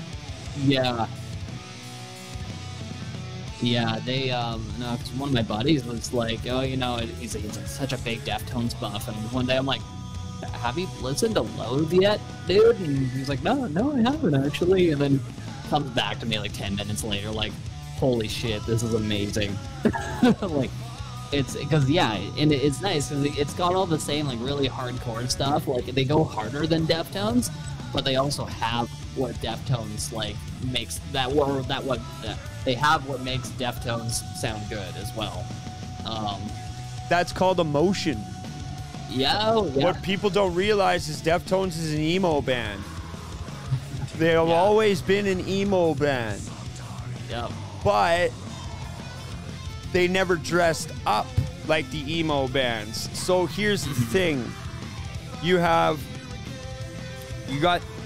Yeah, they no, 'cause one of my buddies was like, oh, you know, he's such a big Deftones buff, and one day I'm like, have you listened to Loathe yet, dude? And he's like, no, I haven't actually, and then comes back to me like 10 minutes later, like, holy shit, this is amazing. Like, it's because and it's nice because it's got all the same like really hardcore stuff. Like, they go harder than Deftones, but they also have what Deftones like makes they have what makes Deftones sound good as well. That's called emotion. Yeah, yeah. What people don't realize is Deftones is an emo band. They have always been an emo band. Yep. But they never dressed up like the emo bands. So here's the thing. You got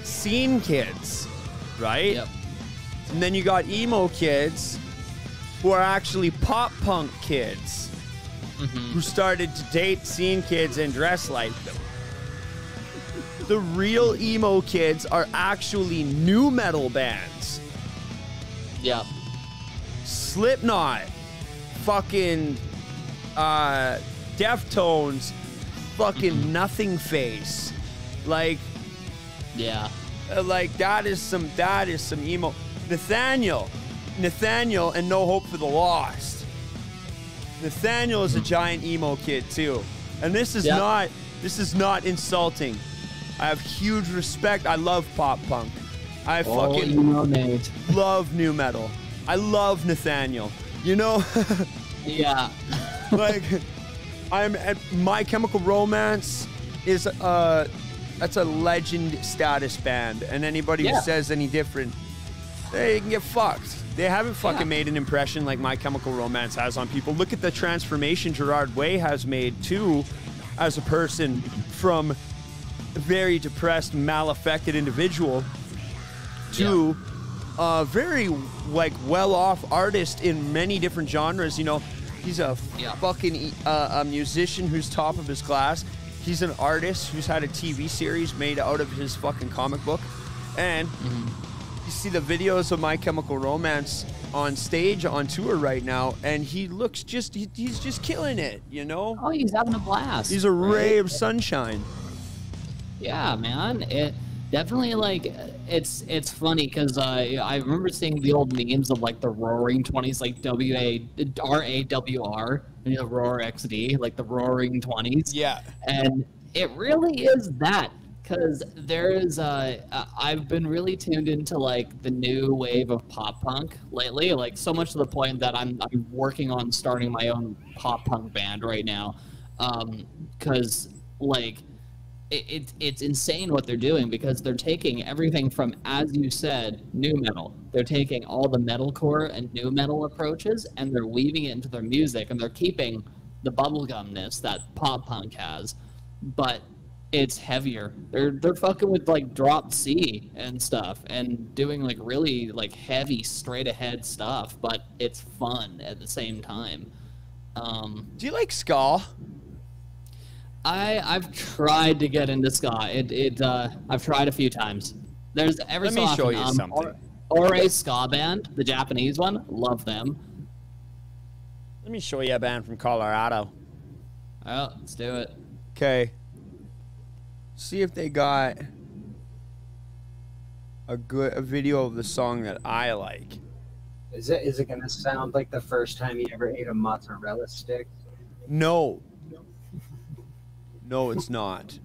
scene kids, right? Yep. And then you got emo kids who are actually pop punk kids who started to date scene kids and dress like them. The real emo kids are actually new metal bands. Yep. Slipknot, fucking Deftones, fucking Nothing Face. Like, Yeah. like that is some emo. Nathaniel and No Hope for the Lost. Nathaniel is a giant emo kid too. And this is not insulting. I have huge respect. I love pop punk. I fucking love new metal. I love Nathaniel. You know? Yeah. Like, I'm at My Chemical Romance is that's a legend status band, and anybody who says any different, they can get fucked. They haven't fucking made an impression like My Chemical Romance has on people. Look at the transformation Gerard Way has made too, as a person from a very depressed, mal-affected individual to a very like well-off artist in many different genres. You know, he's a fucking a musician who's top of his class. He's an artist who's had a TV series made out of his fucking comic book, and you see the videos of My Chemical Romance on stage on tour right now, and he looks he's just killing it, you know? Oh, he's having a blast. He's a ray of sunshine. Yeah, man. It definitely, like, it's funny because I remember seeing the old memes of like the Roaring 20s, like RAWR, you know, Roar XD, like the Roaring 20s. Yeah. And it really is that. Because there's, I've been really tuned into like the new wave of pop punk lately, like so much to the point that I'm working on starting my own pop punk band right now. Because like it's insane what they're doing, because they're taking everything from, as you said, new metal. They're taking all the metalcore and new metal approaches and they're weaving it into their music, and they're keeping the bubblegumness that pop punk has, but it's heavier. They're fucking with like drop C and stuff and doing like really like heavy straight ahead stuff, but it's fun at the same time. Do you like ska? I've tried to get into ska. I've tried a few times. There's every Let so me often, show you something. Ore Ska Band, the Japanese one, love them. Let me show you a band from Colorado. Well, let's do it. Okay. See if they got a video of the song that I like. Is it gonna sound like the first time you ever ate a mozzarella stick? No. No, it's not.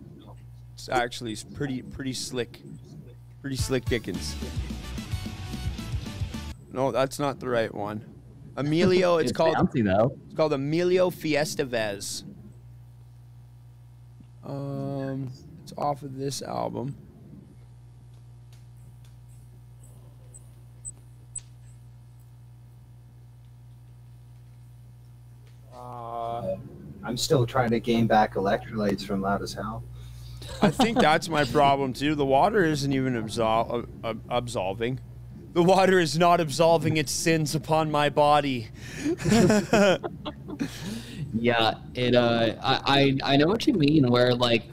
It's actually pretty slick. Pretty slick Dickens. No, that's not the right one. Emilio, it's called fancy, though. It's called Emilio Fiesta Vez. It's off of this album. I'm still trying to gain back electrolytes from Loud as Hell. I think that's my problem too. The water isn't even absolving. The water is not absolving its sins upon my body. Yeah, I know what you mean. Where like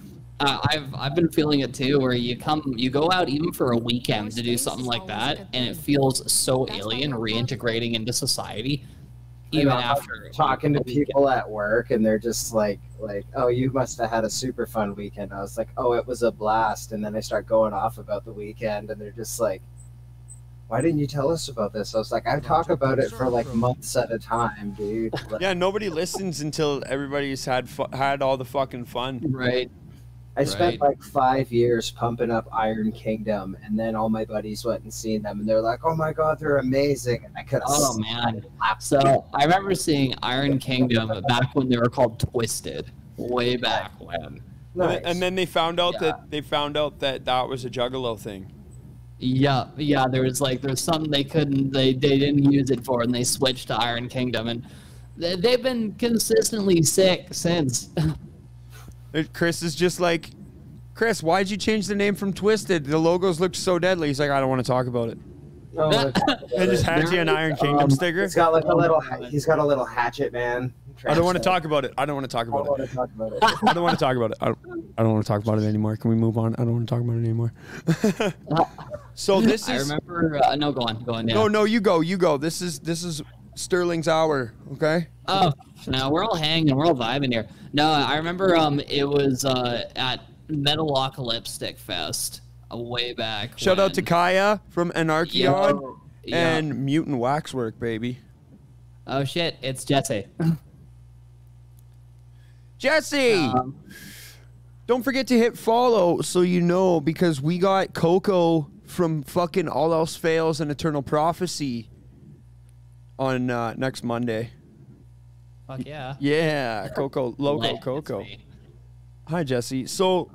I've been feeling it too. Where you go out even for a weekend to do something like that, and it feels so alien reintegrating into society. Even after talking to people at work, and they're just like, oh, you must have had a super fun weekend. I was like, oh, it was a blast. And then I start going off about the weekend, and they're just like, why didn't you tell us about this? I was like, I talk about it for like months at a time, dude. Like, yeah, nobody listens until everybody's had all the fucking fun. Right. I spent like 5 years pumping up Iron Kingdom, and then all my buddies went and seen them, and they're like, "Oh my god, they're amazing!" And I could. Oh man! So I remember seeing Iron Kingdom back when they were called Twisted, way back when. Nice. And then they found out Yeah. that was a Juggalo thing. Yeah, there's something they didn't use it for, and they switched to Iron Kingdom, and they've been consistently sick since. Chris is just like, Chris, why'd you change the name from Twisted? The logos looked so deadly. He's like, I don't want to talk about it. Oh, And just hands you an Iron Kingdom sticker. he's got like a little. He's got a little hatchet, man. I don't want to talk about it. I don't want to talk about it. I don't want to talk about it. I don't want to talk about it anymore. Can we move on? I don't want to talk about it anymore. So this is. I remember. No, go on. Yeah. No, you go. This is Sterling's hour. Okay. Oh, no, we're all hanging, we're all vibing here. No, I remember. It was at Metalocalyptic Fest way back. Shout out to Kaya from Anarcheon Yeah. and Mutant Waxwork, baby. Oh shit, it's Jesse. Jesse, don't forget to hit follow so you know, because we got Coco from fucking All Else Fails and Eternal Prophecy on next Monday. Fuck yeah. Yeah, Coco, logo Lit, Coco. it's me. Hi, Jesse. So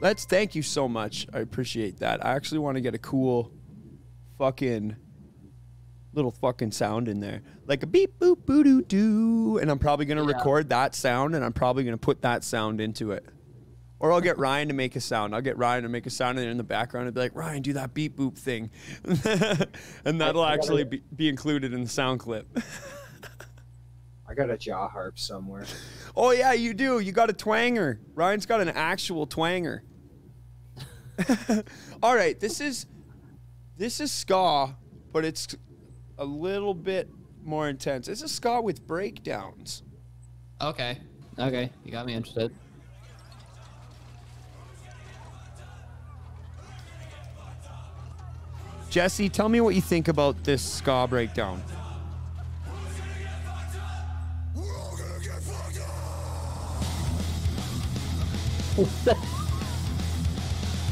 let's thank you so much. I appreciate that. I actually want to get a cool fucking little fucking sound in there, like a beep boop boo doo doo, and I'm probably gonna record that sound, and I'm probably gonna put that sound into it, or I'll get Ryan to make a sound. I'll get Ryan to make a sound, and in the background I'd be like, Ryan, do that beep boop thing, and that'll actually be included in the sound clip. I got a jaw harp somewhere. Oh yeah, you do. You got a twanger. Ryan's got an actual twanger. All right, this is ska, but it's a little bit more intense. It's a ska with breakdowns. Okay, you got me interested. Jesse, tell me what you think about this ska breakdown.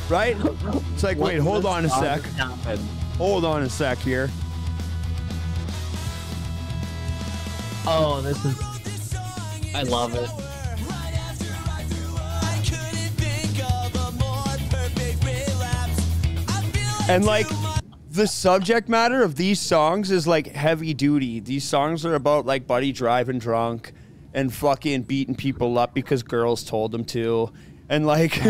Right? It's like, wait, hold on a sec. Hold on a sec here. Oh, this is. I love it. And like, the subject matter of these songs is like heavy duty. These songs are about like buddy driving drunk and fucking beating people up because girls told them to, and like,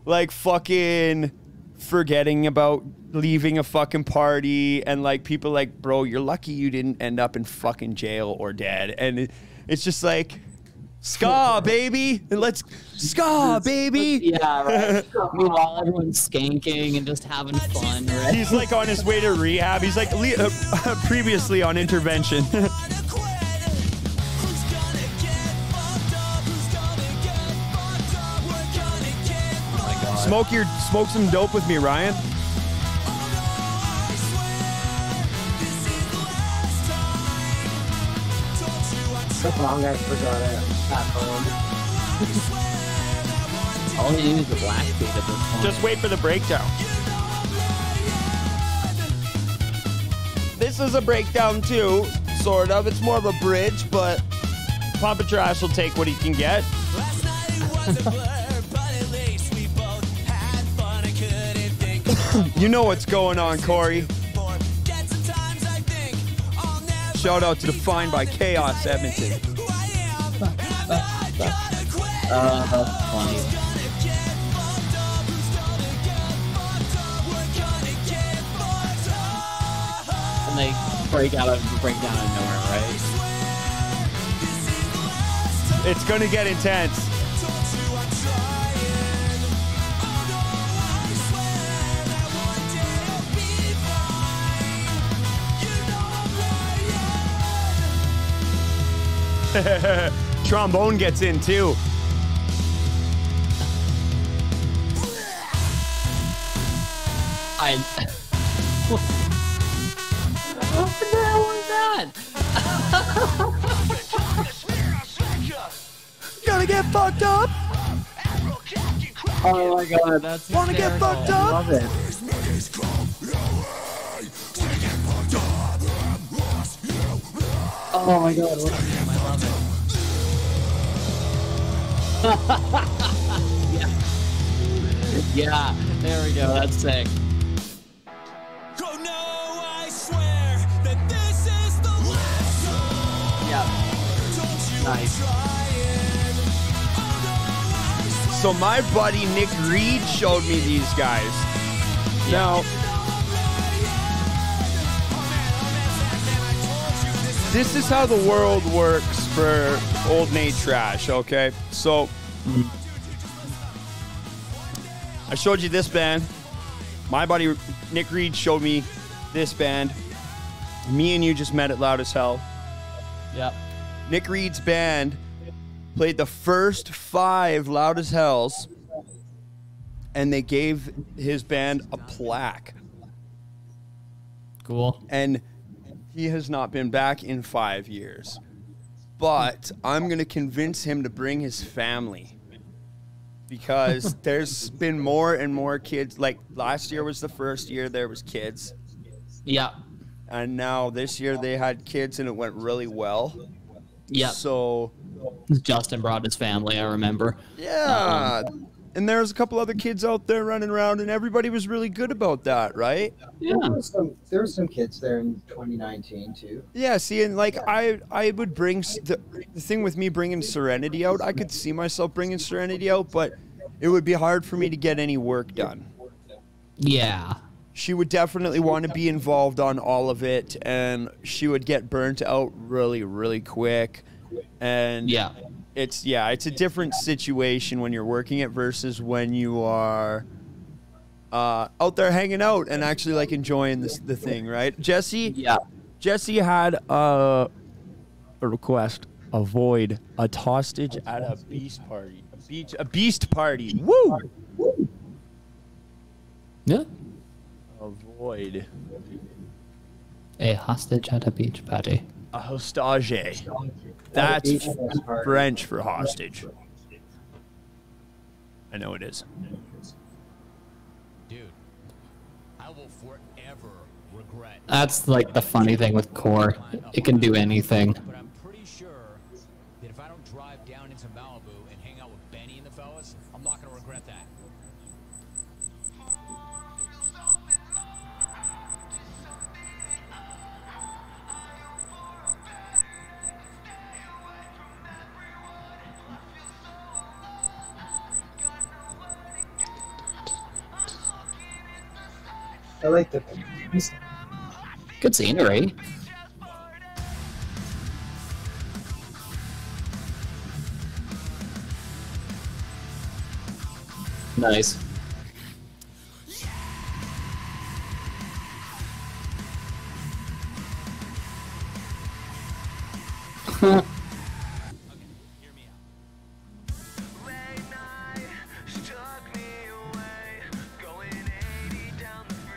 like fucking forgetting about leaving a fucking party, and like people like, bro, you're lucky you didn't end up in fucking jail or dead. And it's just like, ska baby, and let's ska baby. Yeah, right. Meanwhile, everyone's skanking and just having fun, right? He's like on his way to rehab. He's like previously on intervention. Smoke some dope with me, Ryan. So long I forgot it at home. All you need is the black beat at this point. Just wait for the breakdown. This is a breakdown too, sort of. It's more of a bridge, but Papa Trash will take what he can get. You know what's going on, Corey. Shout out to Defined by Chaos Edmonton. That's funny. And they break down out of nowhere, right? It's gonna get intense. Trombone gets in too. What the hell was that? Gonna get fucked up. Oh my god, that's Wanna get hysterical. fucked up? I love it. Oh my god, what a jam. I love it. Yeah, there we go. That's sick. Oh no, I swear that this is the last song. Yeah. Don't you Nice. try it. Oh no, I swear. So my buddy Nick Reed showed me these guys. Now, this is how the world works for Old Nate Trash, okay? So, I showed you this band. My buddy Nick Reed showed me this band. Me and you just met at Loud as Hell. Yep. Nick Reed's band played the first 5 Loud as Hells, and they gave his band a plaque. Cool. And he has not been back in 5 years. But I'm going to convince him to bring his family. Because there's been more and more kids. Like last year was the first year there was kids. Yeah. And now this year they had kids and it went really well. Yeah. So Justin brought his family, I remember. yeah. And there's a couple other kids out there running around and everybody was really good about that, right? Yeah. There were some kids there in 2019 too. Yeah, see, and like I would bring the thing with me bringing Serenity out. I could see myself bringing Serenity out, but it would be hard for me to get any work done. Yeah. She would definitely want to be involved on all of it, and she would get burnt out really, really quick. And Yeah. it's a different situation when you're working it versus when you are out there hanging out and actually like enjoying the thing, right? Jesse had a request: avoid a hostage at a beast party. A beast party. Woo! Yeah. Avoid A hostage at a beach party. a hostage. That's French for hostage. I know it is. Dude, I will forever regret. That's like the funny thing with Core. It can do anything. But I'm pretty sure that if I don't drive down into Malibu and hang out with Benny and the fellas, I'm not gonna regret that. I like the. Good scenery. Nice.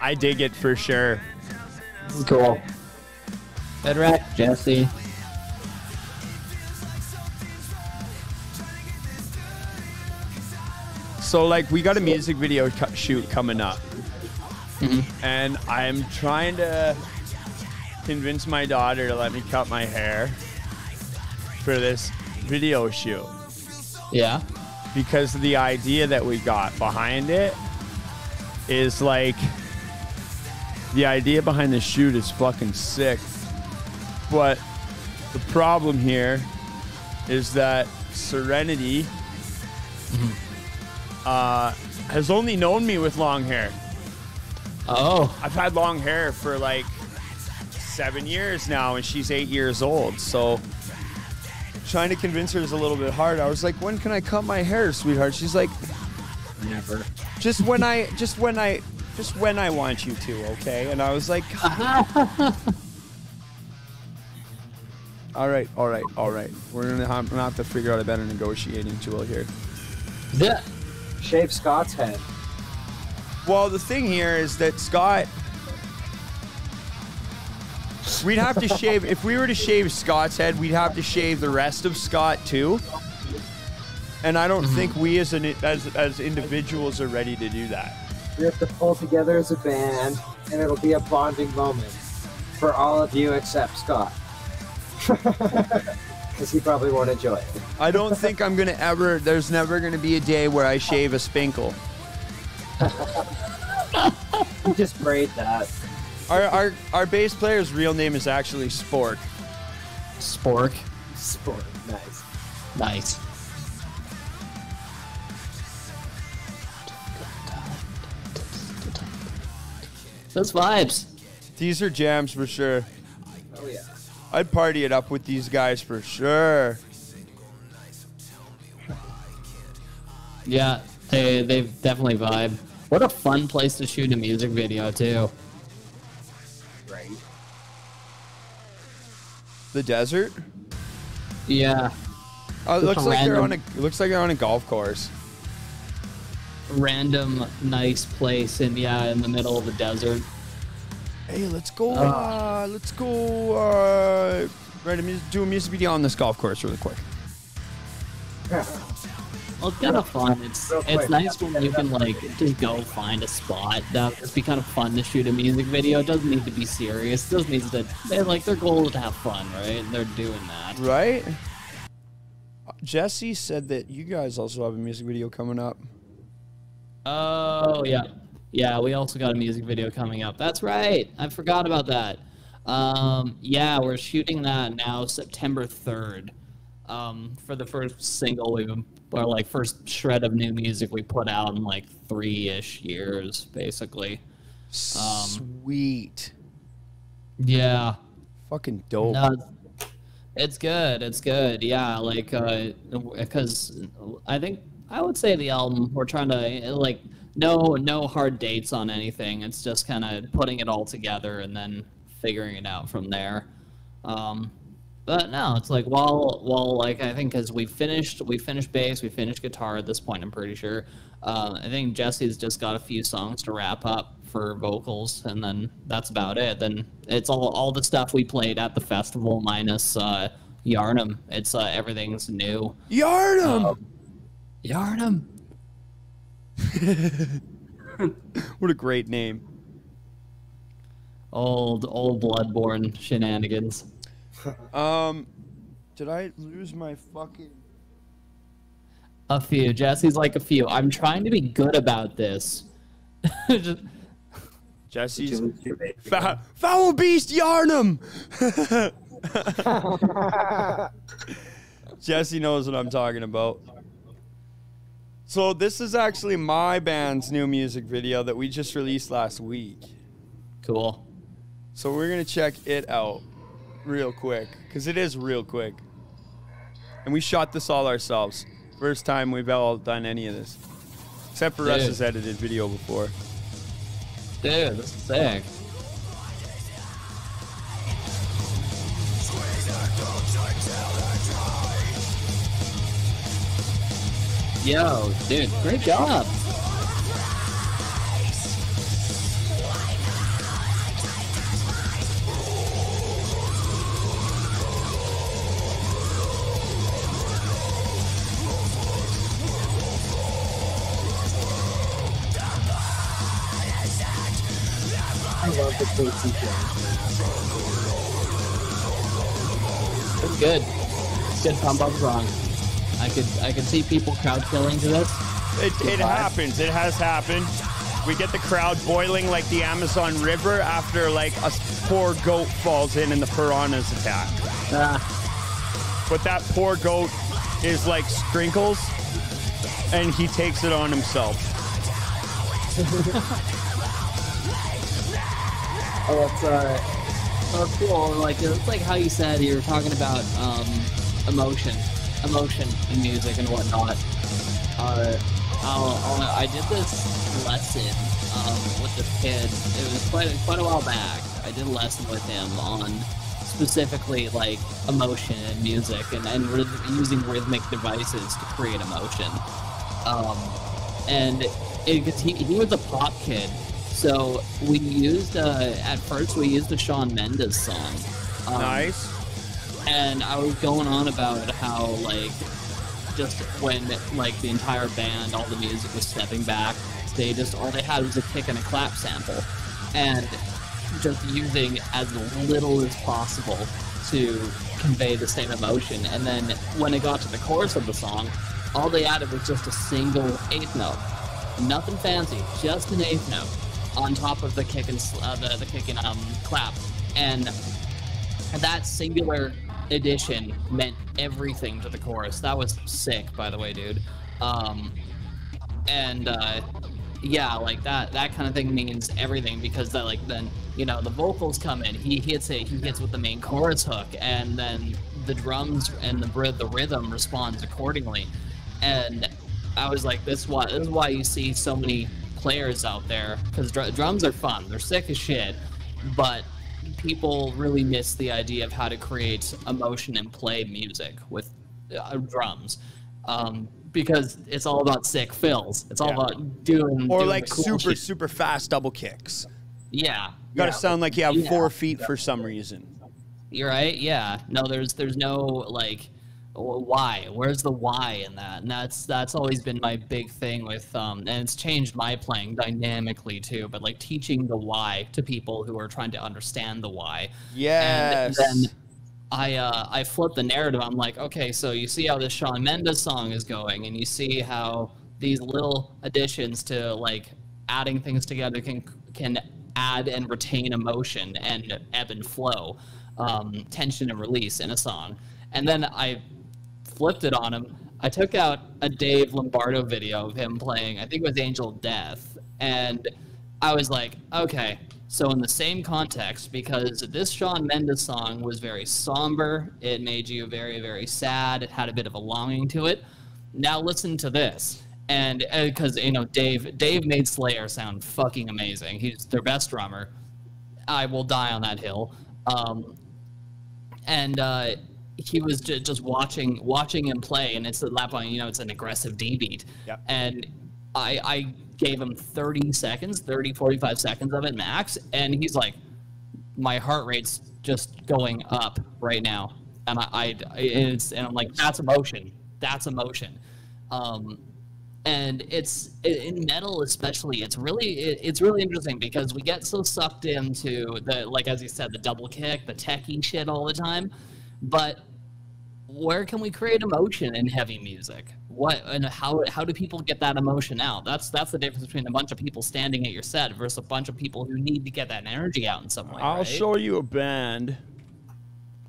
I dig it for sure. Cool. Bedrock, Jesse. So like we got a music video shoot coming up. And I'm trying to convince my daughter to let me cut my hair for this video shoot. Yeah. Because the idea that we got behind it is like, the idea behind the shoot is fucking sick. But the problem here is that Serenity has only known me with long hair. Oh. I've had long hair for like 7 years now, and she's 8 years old. So trying to convince her is a little bit hard. I was like, when can I cut my hair, sweetheart? She's like, Never. just when I want you to, okay? And I was like, all right. We're gonna have to figure out a better negotiating tool here. Yeah. Shave Scott's head. Well, the thing here is that Scott, we'd have to shave, if we were to shave Scott's head, we'd have to shave the rest of Scott too. And I don't think we as individuals are ready to do that. We have to pull together as a band, and it'll be a bonding moment for all of you except Scott. because he probably won't enjoy it. I don't think I'm gonna ever. There's never gonna be a day where I shave a spinkle. He just prayed that. Our bass player's real name is actually Spork. Spork. Sport. Nice. Nice. Those vibes. These are jams for sure. Oh yeah. I'd party it up with these guys for sure. Yeah, they've definitely vibe. What a fun place to shoot a music video too. Right. The desert. Yeah. Oh, it looks like they're on a. Random. It looks like they're on a golf course. Random nice place in the middle of the desert. Hey, let's go. Let's go. Do a music video on this golf course really quick. Well, it's kind of fun. It's Real quick. nice when you can like just go find a spot. That'd be kind of fun to shoot a music video. It doesn't need to be serious. It just needs to. Their goal is to have fun, right? And they're doing that. Right. Jesse said that you guys also have a music video coming up. Oh yeah, yeah. We also got a music video coming up. That's right. I forgot about that. Yeah, we're shooting that now, September 3rd. For the first single or like first shred of new music we put out in like 3-ish years, basically. Sweet. Yeah. Fucking dope. No, it's good. It's good. Yeah, like because I would say the album we're trying to like no hard dates on anything. It's just kind of putting it all together and then figuring it out from there. But no, it's like while like I think because we finished bass, we finished guitar at this point. I'm pretty sure. I think Jesse's just got a few songs to wrap up for vocals, and then that's about it. Then it's all the stuff we played at the festival minus Yarnum. It's everything's new. Yarnum. Yarnum. What a great name. Old Bloodborne shenanigans. Did I lose my fucking... A few. Jesse's like a few. I'm trying to be good about this. Just- Jesse's... Foul Beast Yarnum! Jesse knows what I'm talking about. So this is actually my band's new music video that we just released last week. Cool. So we're going to check it out real quick, because it is real quick. And we shot this all ourselves. First time we've all done any of this. Except for Russ's edited video before. Dude, this is sick. Yo, dude, great job. I love the KC It's good. Good pump up song. I could see people crowd killing to this. It happens. It has happened. We get the crowd boiling like the Amazon River after like a poor goat falls in and the piranhas attack. But that poor goat is like Sprinkles, and he takes it on himself. Oh, it's cool. Like it's like how you said you were talking about emotion in music and whatnot. I did this lesson with this kid. It was quite a while back. I did a lesson with him on specifically like emotion in music and using rhythmic devices to create emotion. And he was a pop kid. So we used, at first we used a Shawn Mendes song. Nice. And I was going on about how, like, just when, like, the entire band, all the music was stepping back, all they had was a kick and a clap sample. And just using as little as possible to convey the same emotion. And then when it got to the chorus of the song, all they added was just a single eighth note. Nothing fancy, just an eighth note on top of the kick and clap. And that singular addition meant everything to the chorus. That was sick, by the way, dude. Yeah, like that kind of thing means everything, because that, like, then, you know, the vocals come in, he hits with the main chorus hook, and then the drums and the rhythm responds accordingly. And I was like, this is why you see so many players out there, because drums are fun, they're sick as shit, but people really miss the idea of how to create emotion and play music with drums. Because it's all about sick fills. It's all about doing like cool shit. super fast double kicks. Yeah. You gotta sound like you have 4 feet for some reason. You're right. Yeah. No, there's no, like, why? Where's the why in that? And that's always been my big thing with and it's changed my playing dynamically too. But like teaching the why to people who are trying to understand the why. Yes. And then I flip the narrative. I'm like, okay, so you see how this Shawn Mendes song is going, and you see how these little additions to, like, adding things together can add and retain emotion and ebb and flow, tension and release in a song. And then I flipped it on him. I took out a Dave Lombardo video of him playing, I think it was Angel Death, and I was like, okay, so in the same context, because this Shawn Mendes song was very somber, it made you very, very sad, it had a bit of a longing to it. Now listen to this. And because, you know, Dave made Slayer sound fucking amazing. He's their best drummer. I will die on that hill. He was just watching him play, and it's it's an aggressive D beat. Yep. And I gave him 30, 45 seconds of it max, and he's like, my heart rate's just going up right now, and I'm like, that's emotion. And it's in metal especially, it's really interesting, because we get so sucked into the, like, as you said, the double kick, the techie shit all the time, but where can we create emotion in heavy music? What and how do people get that emotion out? That's the difference between a bunch of people standing at your set versus a bunch of people who need to get that energy out in some way. I'll show you a band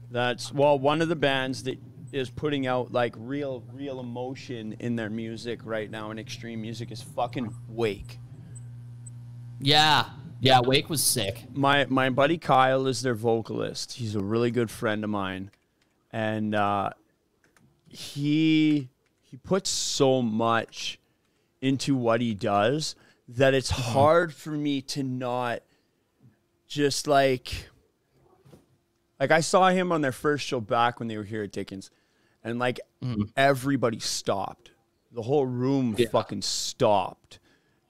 that's, well, one of the bands that is putting out like real emotion in their music right now in extreme music is fucking Wake. Yeah, Wake was sick. My buddy Kyle is their vocalist. He's a really good friend of mine, and he puts so much into what he does that it's hard for me to not just like I saw him on their first show back when they were here at Dickens, and like everybody stopped. The whole room fucking stopped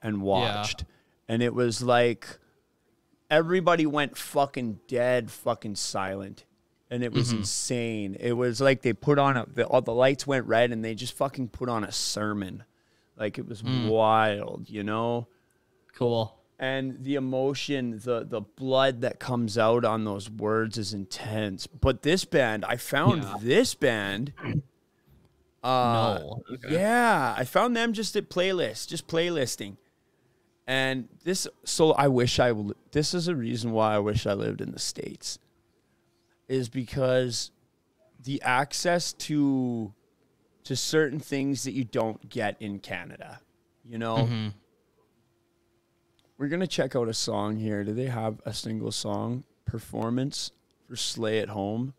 and watched. And it was like everybody went fucking dead, fucking silent. And it was insane. It was like they put on all the lights went red, and they just fucking put on a sermon. Like, it was wild, you know? Cool. And the emotion, the blood that comes out on those words is intense. But this band, I found this band. No. Okay. Yeah, I found them just at playlisting. And this is a reason why I wish I lived in the States. Is because the access to certain things that you don't get in Canada, you know? We're going to check out a song here. Do they have a single song performance for Slay at Home?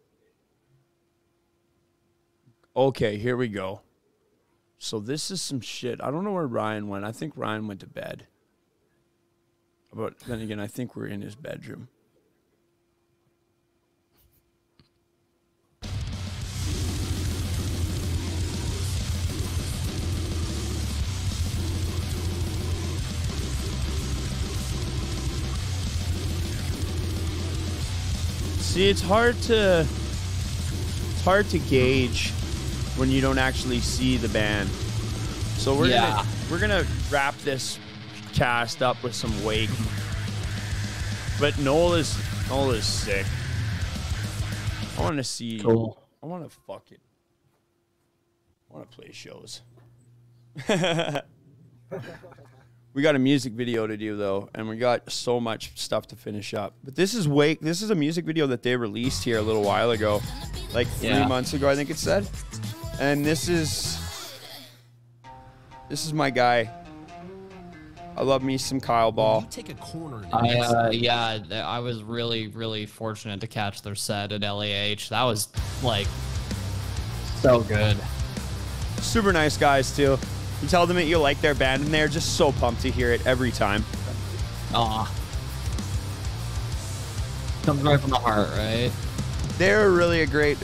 Okay, here we go. So this is some shit. I don't know where Ryan went. I think Ryan went to bed. But then again, I think we're in his bedroom. See, it's hard to gauge when you don't actually see the band. So we're gonna wrap this cast up with some Wake. But Noel is sick. I want to see. Cool. I want to play shows. We got a music video to do though, and we got so much stuff to finish up. But this is a music video that they released here a little while ago, like 3 months ago, I think it said. And this is my guy. I love me some Kyle Ball. I was really fortunate to catch their set at LAH. That was like so good. Super nice guys too. You tell them that you like their band, and they're just so pumped to hear it every time. Aw. Comes right from the heart, right? They're really like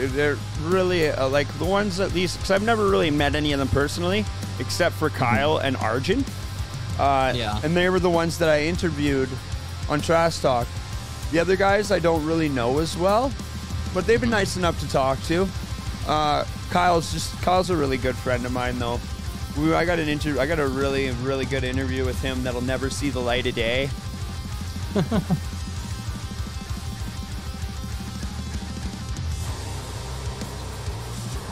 the ones at least, because I've never really met any of them personally, except for Kyle and Arjun. And they were the ones that I interviewed on Trash Talk. The other guys I don't really know as well, but they've been nice enough to talk to. Kyle's a really good friend of mine though. I got a really good interview with him that'll never see the light of day.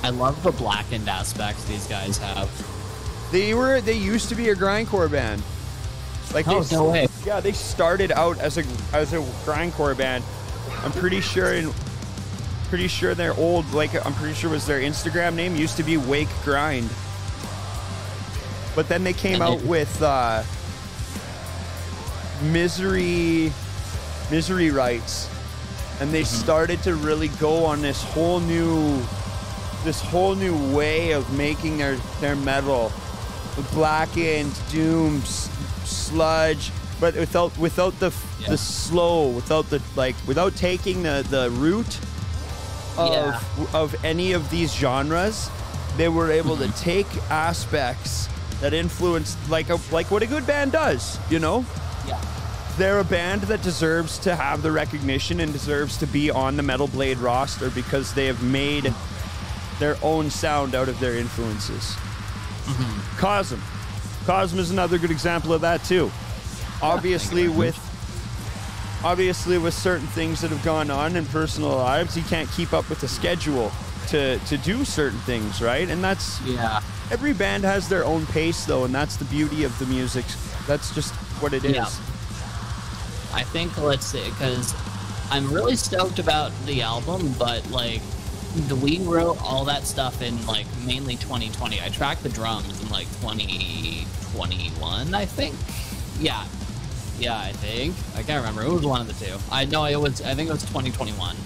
I love the blackened aspects these guys have. They used to be a grindcore band. Like no way. Yeah, they started out as a grindcore band. I'm pretty sure their old, like, I'm pretty sure was their Instagram name used to be Wake Grind. But then they came out with Misery Rights, and they started to really go on this whole new way of making their metal, blackened, doom, sludge, but without the slow, without taking the root of any of these genres. They were able to take aspects that influenced, like what a good band does, you know? Yeah. They're a band that deserves to have the recognition and deserves to be on the Metal Blade roster because they have made their own sound out of their influences. KOSM. KOSM is another good example of that too. Obviously with certain things that have gone on in personal lives, you can't keep up with the schedule to do certain things, right? And that's every band has their own pace though, and that's the beauty of the music. That's just what it is. I think, let's see, because I'm really stoked about the album, but like we wrote all that stuff in like mainly 2020. I tracked the drums in like 2021, I think. Yeah, I think. I can't remember. It was one of the two. I think it was 2021.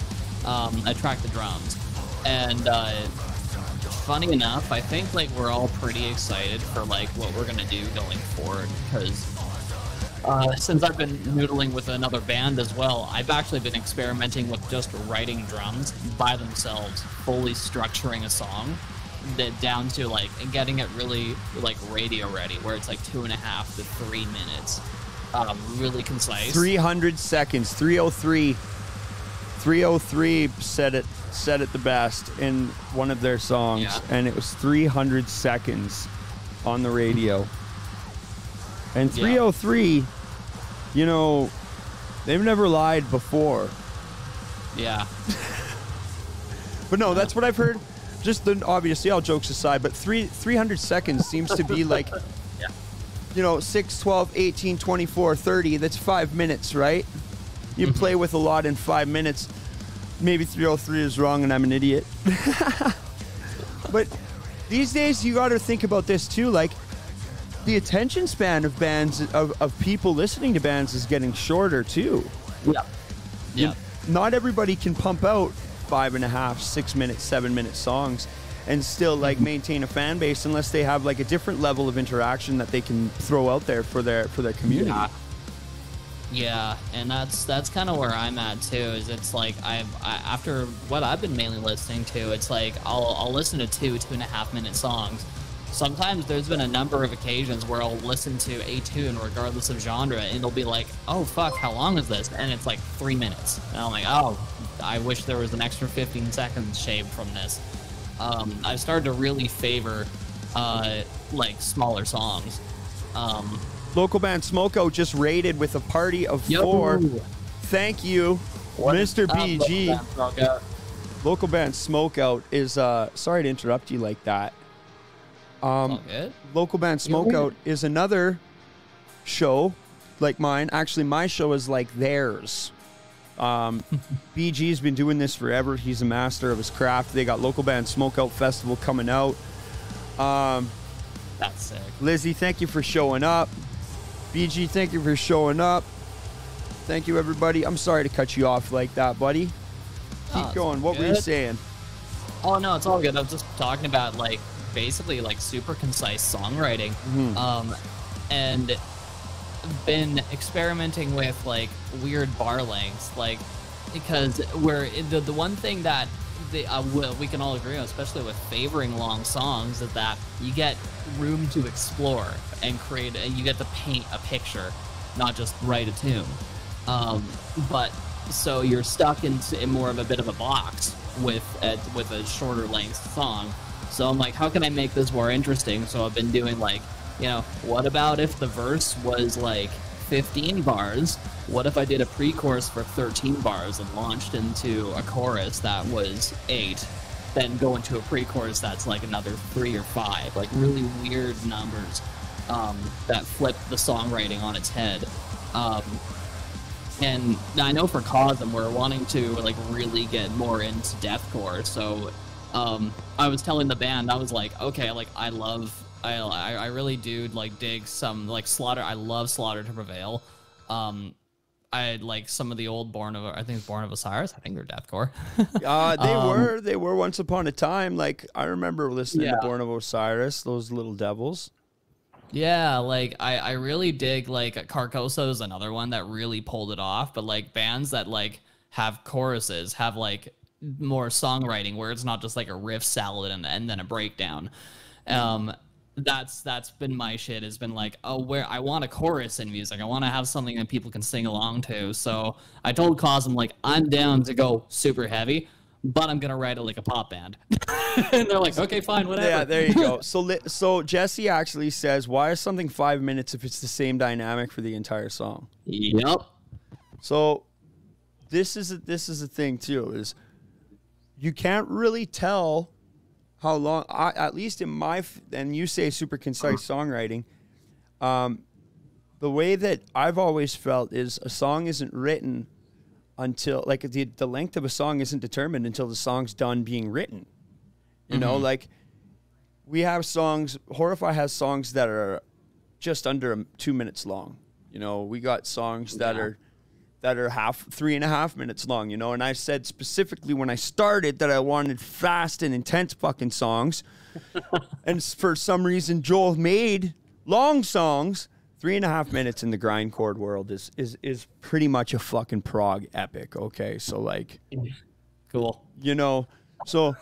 I tracked the drums. And funny enough, I think like we're all pretty excited for like what we're gonna do going forward, because since I've been noodling with another band as well, I've actually been experimenting with just writing drums by themselves, fully structuring a song down to like getting it really like radio ready, where it's like 2.5 to 3 minutes, really concise. 300 seconds. 303 said it the best in one of their songs, and it was 300 seconds on the radio. And 303, you know, they've never lied before. Yeah. But no, that's what I've heard. Just obviously, all jokes aside, but 300 seconds seems to be like, you know, 6, 12, 18, 24, 30. That's 5 minutes, right? You can play with a lot in 5 minutes. Maybe 303 is wrong and I'm an idiot. But these days, you got to think about this too. Like, the attention span of bands, of people listening to bands, is getting shorter too. Yeah. Not everybody can pump out 5.5, 6 minute, 7 minute songs and still like maintain a fan base unless they have like a different level of interaction that they can throw out there for their community. Yeah, and that's kind of where I'm at too. Is it's like after what I've been mainly listening to, it's like I'll listen to 2.5 minute songs. Sometimes there's been a number of occasions where I'll listen to a tune regardless of genre, and it'll be like, oh fuck, how long is this? And it's like 3 minutes, and I'm like, oh, I wish there was an extra 15 seconds shaved from this. I've started to really favor like smaller songs. Local band Smoko just raided with a party of 4. Thank you, Mr. BG. local band Smokeout is sorry to interrupt you like that. All good. Local band Smokeout is another show like mine. Actually, my show is like theirs. BG's been doing this forever. He's a master of his craft. They got local band Smokeout Festival coming out. That's sick. Lizzie, thank you for showing up. BG, thank you for showing up. Thank you, everybody. I'm sorry to cut you off like that, buddy. Keep going. What were you saying? Oh, no, it's all good. I was just talking about, like, basically, like, super concise songwriting. And been experimenting with, like, weird bar lengths. Like, because the one thing that we can all agree on, especially with favoring long songs, is that you get room to explore and create, and you get to paint a picture, not just write a tune. But so you're stuck in more of a bit of a box with a shorter length song. So I'm like, how can I make this more interesting? So I've been doing, like, you know, what about if the verse was like 15 bars? What if I did a pre-chorus for 13 bars and launched into a chorus that was 8, then go into a pre-chorus that's like another 3 or 5, like really weird numbers that flip the songwriting on its head. And I know for KOSM, we're wanting to like really get more into deathcore. So I was telling the band, I was like, okay, like I really do like dig some like Slaughter. I love Slaughter to Prevail. I like some of the old Born of Osiris. I think they're deathcore. They were once upon a time. Like I remember listening to Born of Osiris, those little devils. Yeah, like I really dig like Carcosa is another one that really pulled it off. But like bands that like have choruses have like more songwriting where it's not just like a riff salad and then a breakdown. That's been my shit, has been like, oh, where I want a chorus in music. I want to have something that people can sing along to. So I told KOSM, like, I'm down to go super heavy, but I'm going to write it like a pop band. And they're like, okay, fine, whatever. Yeah, there you go. So Jesse actually says, why is something 5 minutes if it's the same dynamic for the entire song? Yep. So this is a thing too, is you can't really tell how long, at least in my, and you say super concise songwriting, the way that I've always felt is a song isn't written until, like, the length of a song isn't determined until the song's done being written. You know, like, we have songs, Horrify has songs that are just under 2 minutes long. You know, we got songs that are 3.5 minutes long, you know, and I said specifically when I started that I wanted fast and intense fucking songs. And for some reason, Joel made long songs. 3.5 minutes in the grindcore world is pretty much a fucking prog epic. Okay. So like, cool. You know, so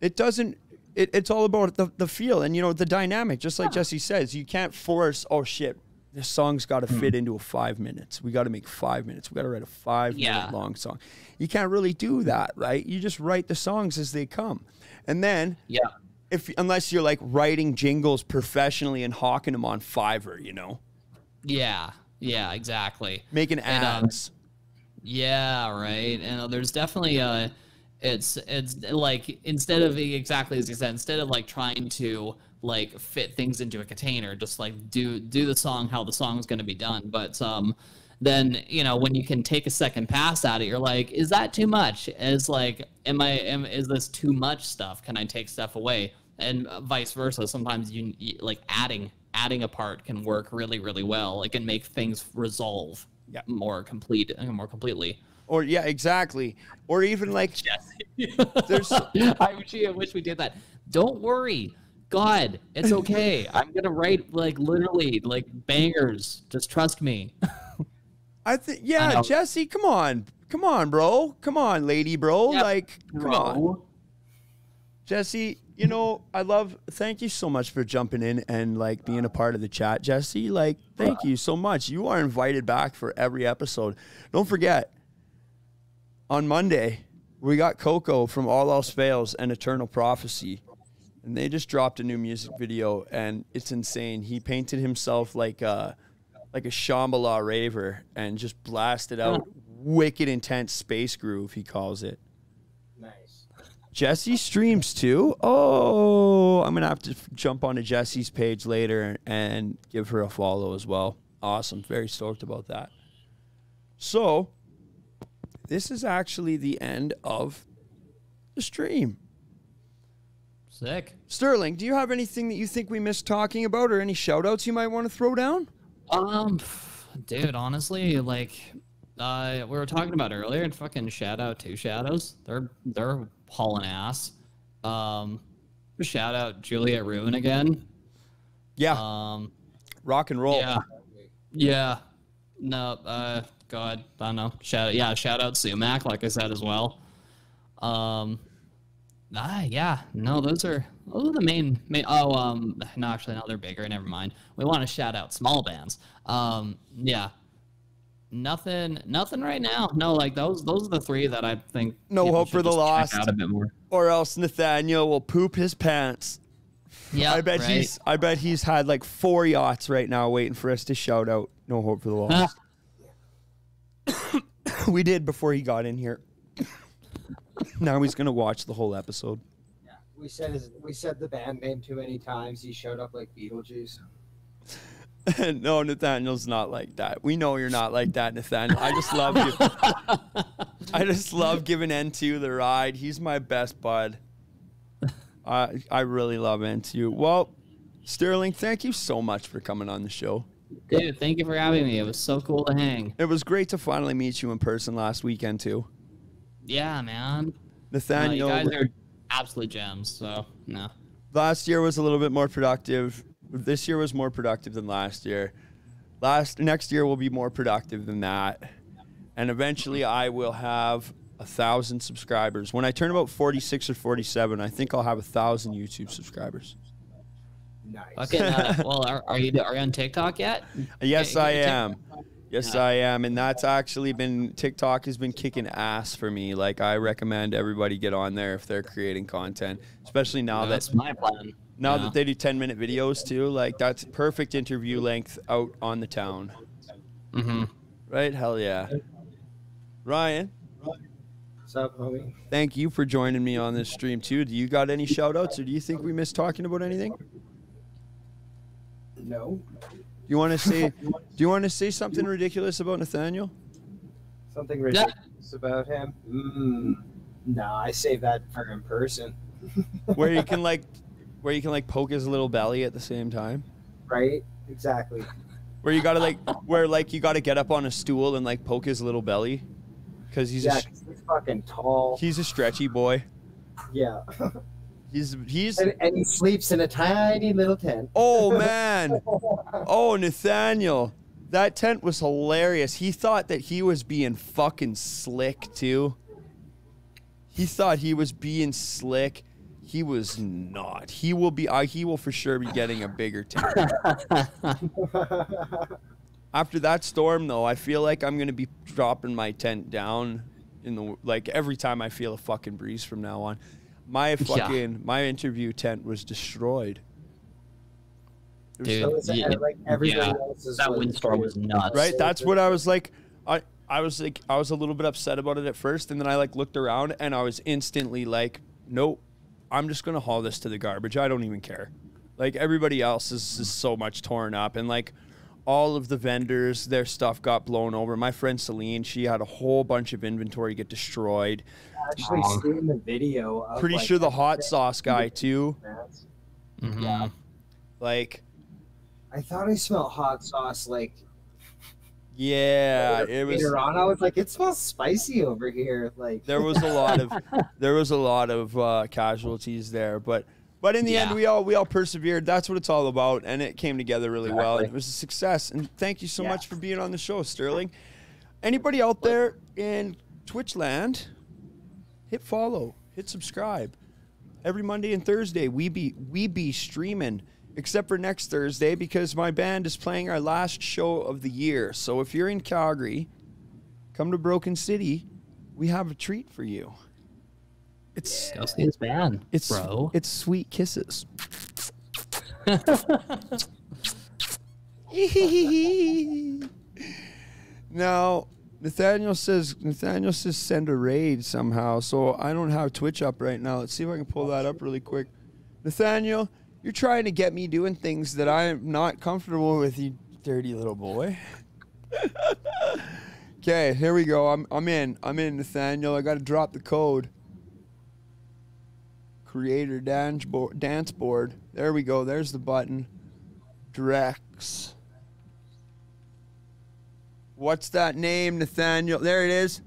it doesn't, it's all about the feel and, you know, the dynamic, just like Jesse says, you can't force, oh shit, this song's got to fit into a 5 minutes. We got to make 5 minutes. We got to write a 5 minute long song. You can't really do that, right? You just write the songs as they come. And then, unless you're like writing jingles professionally and hawking them on Fiverr, you know? Yeah, exactly. Making ads. Yeah, right. And there's definitely it's like, instead of exactly as you said, instead of like trying to like fit things into a container, just like do the song how the song's going to be done. But then, you know, when you can take a second pass at it, you're like, is that too much? Is like, is this too much stuff? Can I take stuff away? And vice versa. Sometimes you like adding a part can work really, really well. It can make things resolve more completely. Or exactly. Or even like there's I wish we did that. Don't worry. God, it's okay. I'm gonna write like literally like bangers. Just trust me. I think Jesse, come on, bro. Come on, lady, bro. Yep, like, come on. Jesse, you know, thank you so much for jumping in and like being a part of the chat, Jesse. Like, thank you so much. You are invited back for every episode. Don't forget, on Monday, we got Coco from All Else Fails and Eternal Prophecy. And they just dropped a new music video, and it's insane. He painted himself like a Shambhala raver and just blasted out wicked intense space groove, he calls it. Nice. Jesse streams too. Oh, I'm gonna have to jump onto Jesse's page later and give her a follow as well. Awesome, very stoked about that. So, this is actually the end of the stream. Sick. Sterling, do you have anything that you think we missed talking about, or any shout outs you might want to throw down? Dude, honestly, like we were talking about earlier, and fucking shout out to Shadows. They're hauling ass. Shout out Juliet Ruin again. Yeah. Rock and roll. Yeah. No, God, I don't know. Shout out Sumac, like I said as well. Yeah. No, those are the main. No, actually, no, they're bigger. Never mind. We want to shout out small bands. Yeah. Nothing right now. No, like those are the three that I think. No hope for the lost. Out a bit more. Or else Nathaniel will poop his pants. Yeah, I bet he's had like 4 yachts right now waiting for us to shout out. No hope for the lost. We did before he got in here. Now he's gonna watch the whole episode. Yeah, we said the band name too many times. He showed up like Beetlejuice. No, Nathaniel's not like that. We know you're not like that, Nathaniel. I just love you. I just love giving N2 the ride. He's my best bud. I really love N2. Well, Sterling, thank you so much for coming on the show. Dude, thank you for having me. It was so cool to hang. It was great to finally meet you in person last weekend too. Yeah, man. Nathaniel, you guys are absolute gems. So no. Last year was a little bit more productive. This year was more productive than last year. Next year will be more productive than that. And eventually I will have 1,000 subscribers. When I turn about 46 or 47, I think I'll have 1,000 YouTube subscribers. Nice. Okay. Well, are you on TikTok yet? Yes, I am. Yes, I am. And that's actually TikTok has been kicking ass for me. Like, I recommend everybody get on there if they're creating content, especially now that's my plan. Now that they do 10-minute videos too, like that's perfect interview length out on the town. Mm-hmm. Right? Hell yeah. Ryan. What's up, homie? Thank you for joining me on this stream too. Do you got any shout outs, or do you think we missed talking about anything? No. Do you want to say something ridiculous about Nathaniel? Something ridiculous about him? No, I save that for in person. Where you can poke his little belly at the same time. Right? Exactly. Where you gotta you gotta get up on a stool and like poke his little belly, because he's fucking tall. He's a stretchy boy. Yeah. He's and he sleeps in a tiny little tent. Oh man. Oh, Nathaniel, that tent was hilarious. He thought that he was being fucking slick too. He thought he was being slick. He was not. He will for sure be getting a bigger tent. After that storm, though, I feel like I'm gonna be dropping my tent down every time I feel a fucking breeze from now on. My interview tent was destroyed. Dude, that windstorm was nuts. Right? That's what I was like. I was a little bit upset about it at first, and then I looked around and I was instantly like, nope. I'm just gonna haul this to the garbage. I don't even care. Like, everybody else is so much torn up, and like all of the vendors, their stuff got blown over. My friend Celine, she had a whole bunch of inventory get destroyed. I actually seen the video. Of, pretty sure the hot sauce guy too. Mm-hmm. Yeah. Like, I thought I smelled hot sauce. Like, yeah, it was. Later on, I was like, it smells spicy over here. Like, there was a lot of casualties there, but in the end, we all persevered. That's what it's all about, and it came together really well. And it was a success. And thank you so much for being on the show, Sterling. Anybody out there in Twitch land, hit follow, hit subscribe. Every Monday and Thursday, we be streaming. Except for next Thursday, because my band is playing our last show of the year. So if you're in Calgary, come to Broken City. We have a treat for you. It's go see his band, bro. It's Sweet Kisses. Now, Nathaniel says send a raid somehow. So I don't have Twitch up right now. Let's see if I can pull that up really quick. Nathaniel, you're trying to get me doing things that I'm not comfortable with, you dirty little boy. Okay, here we go. I'm in, Nathaniel. I got to drop the code. Creator dance board. There we go. There's the button. Drex. What's that name, Nathaniel? There it is.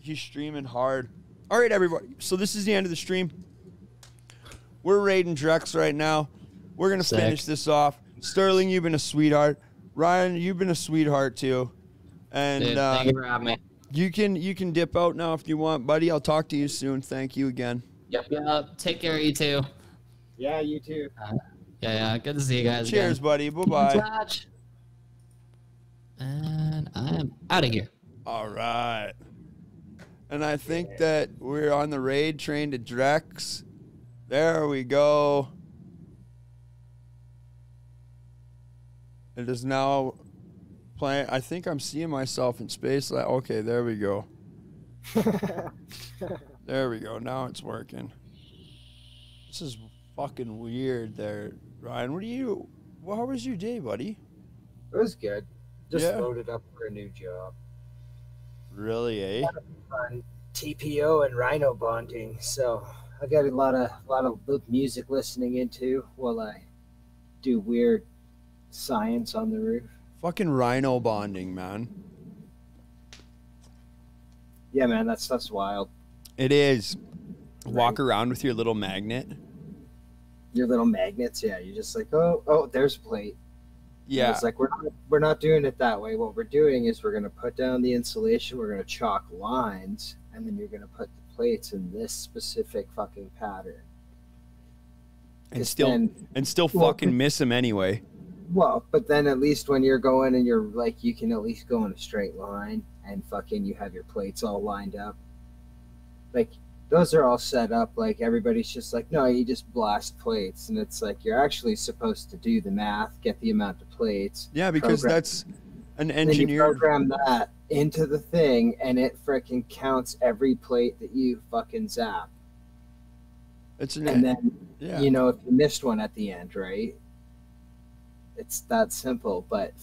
He's streaming hard. All right, everybody. So this is the end of the stream. We're raiding Drex right now. We're going to finish this off. Sterling, you've been a sweetheart. Ryan, you've been a sweetheart too. And Dude, thank you for having me. You can dip out now if you want, buddy. I'll talk to you soon. Thank you again. Yep. Take care, you too. Yeah, you too. Yeah. Good to see you guys. Cheers, again. buddy. Bye-bye. And I am out of here. All right. And I think that we're on the raid train to Drex. There we go. It is now playing. I think I'm seeing myself in space. Okay, there we go. There we go. Now it's working. This is fucking weird there, Ryan. How was your day, buddy? It was good. Just Yeah. loaded up for a new job. Really, eh? On TPO and rhino bonding, so I got a lot of music listening into while I do weird science on the roof. Fucking rhino bonding, man. Yeah, man, that stuff's wild. It is. Walk Right. around with your little magnet. Your little magnets, yeah. You're just like, oh, there's a plate. And Yeah. it's like we're not doing it that way. What we're doing is we're gonna put down the insulation. We're gonna chalk lines, and then you're gonna put the plates in this specific fucking pattern. And 'Cause still well, fucking miss him anyway. Well, but then at least when you're going and you're like, you can at least go in a straight line and fucking you have your plates all lined up. Like, those are all set up. Like, everybody's just like, no, you just blast plates. And it's like, you're actually supposed to do the math, get the amount of plates. Yeah, because program- that's an and then you engineer. program that into the thing and it freaking counts every plate that you fucking zap. It's an And then, yeah. you know, if you missed one at the end, right? It's that simple, but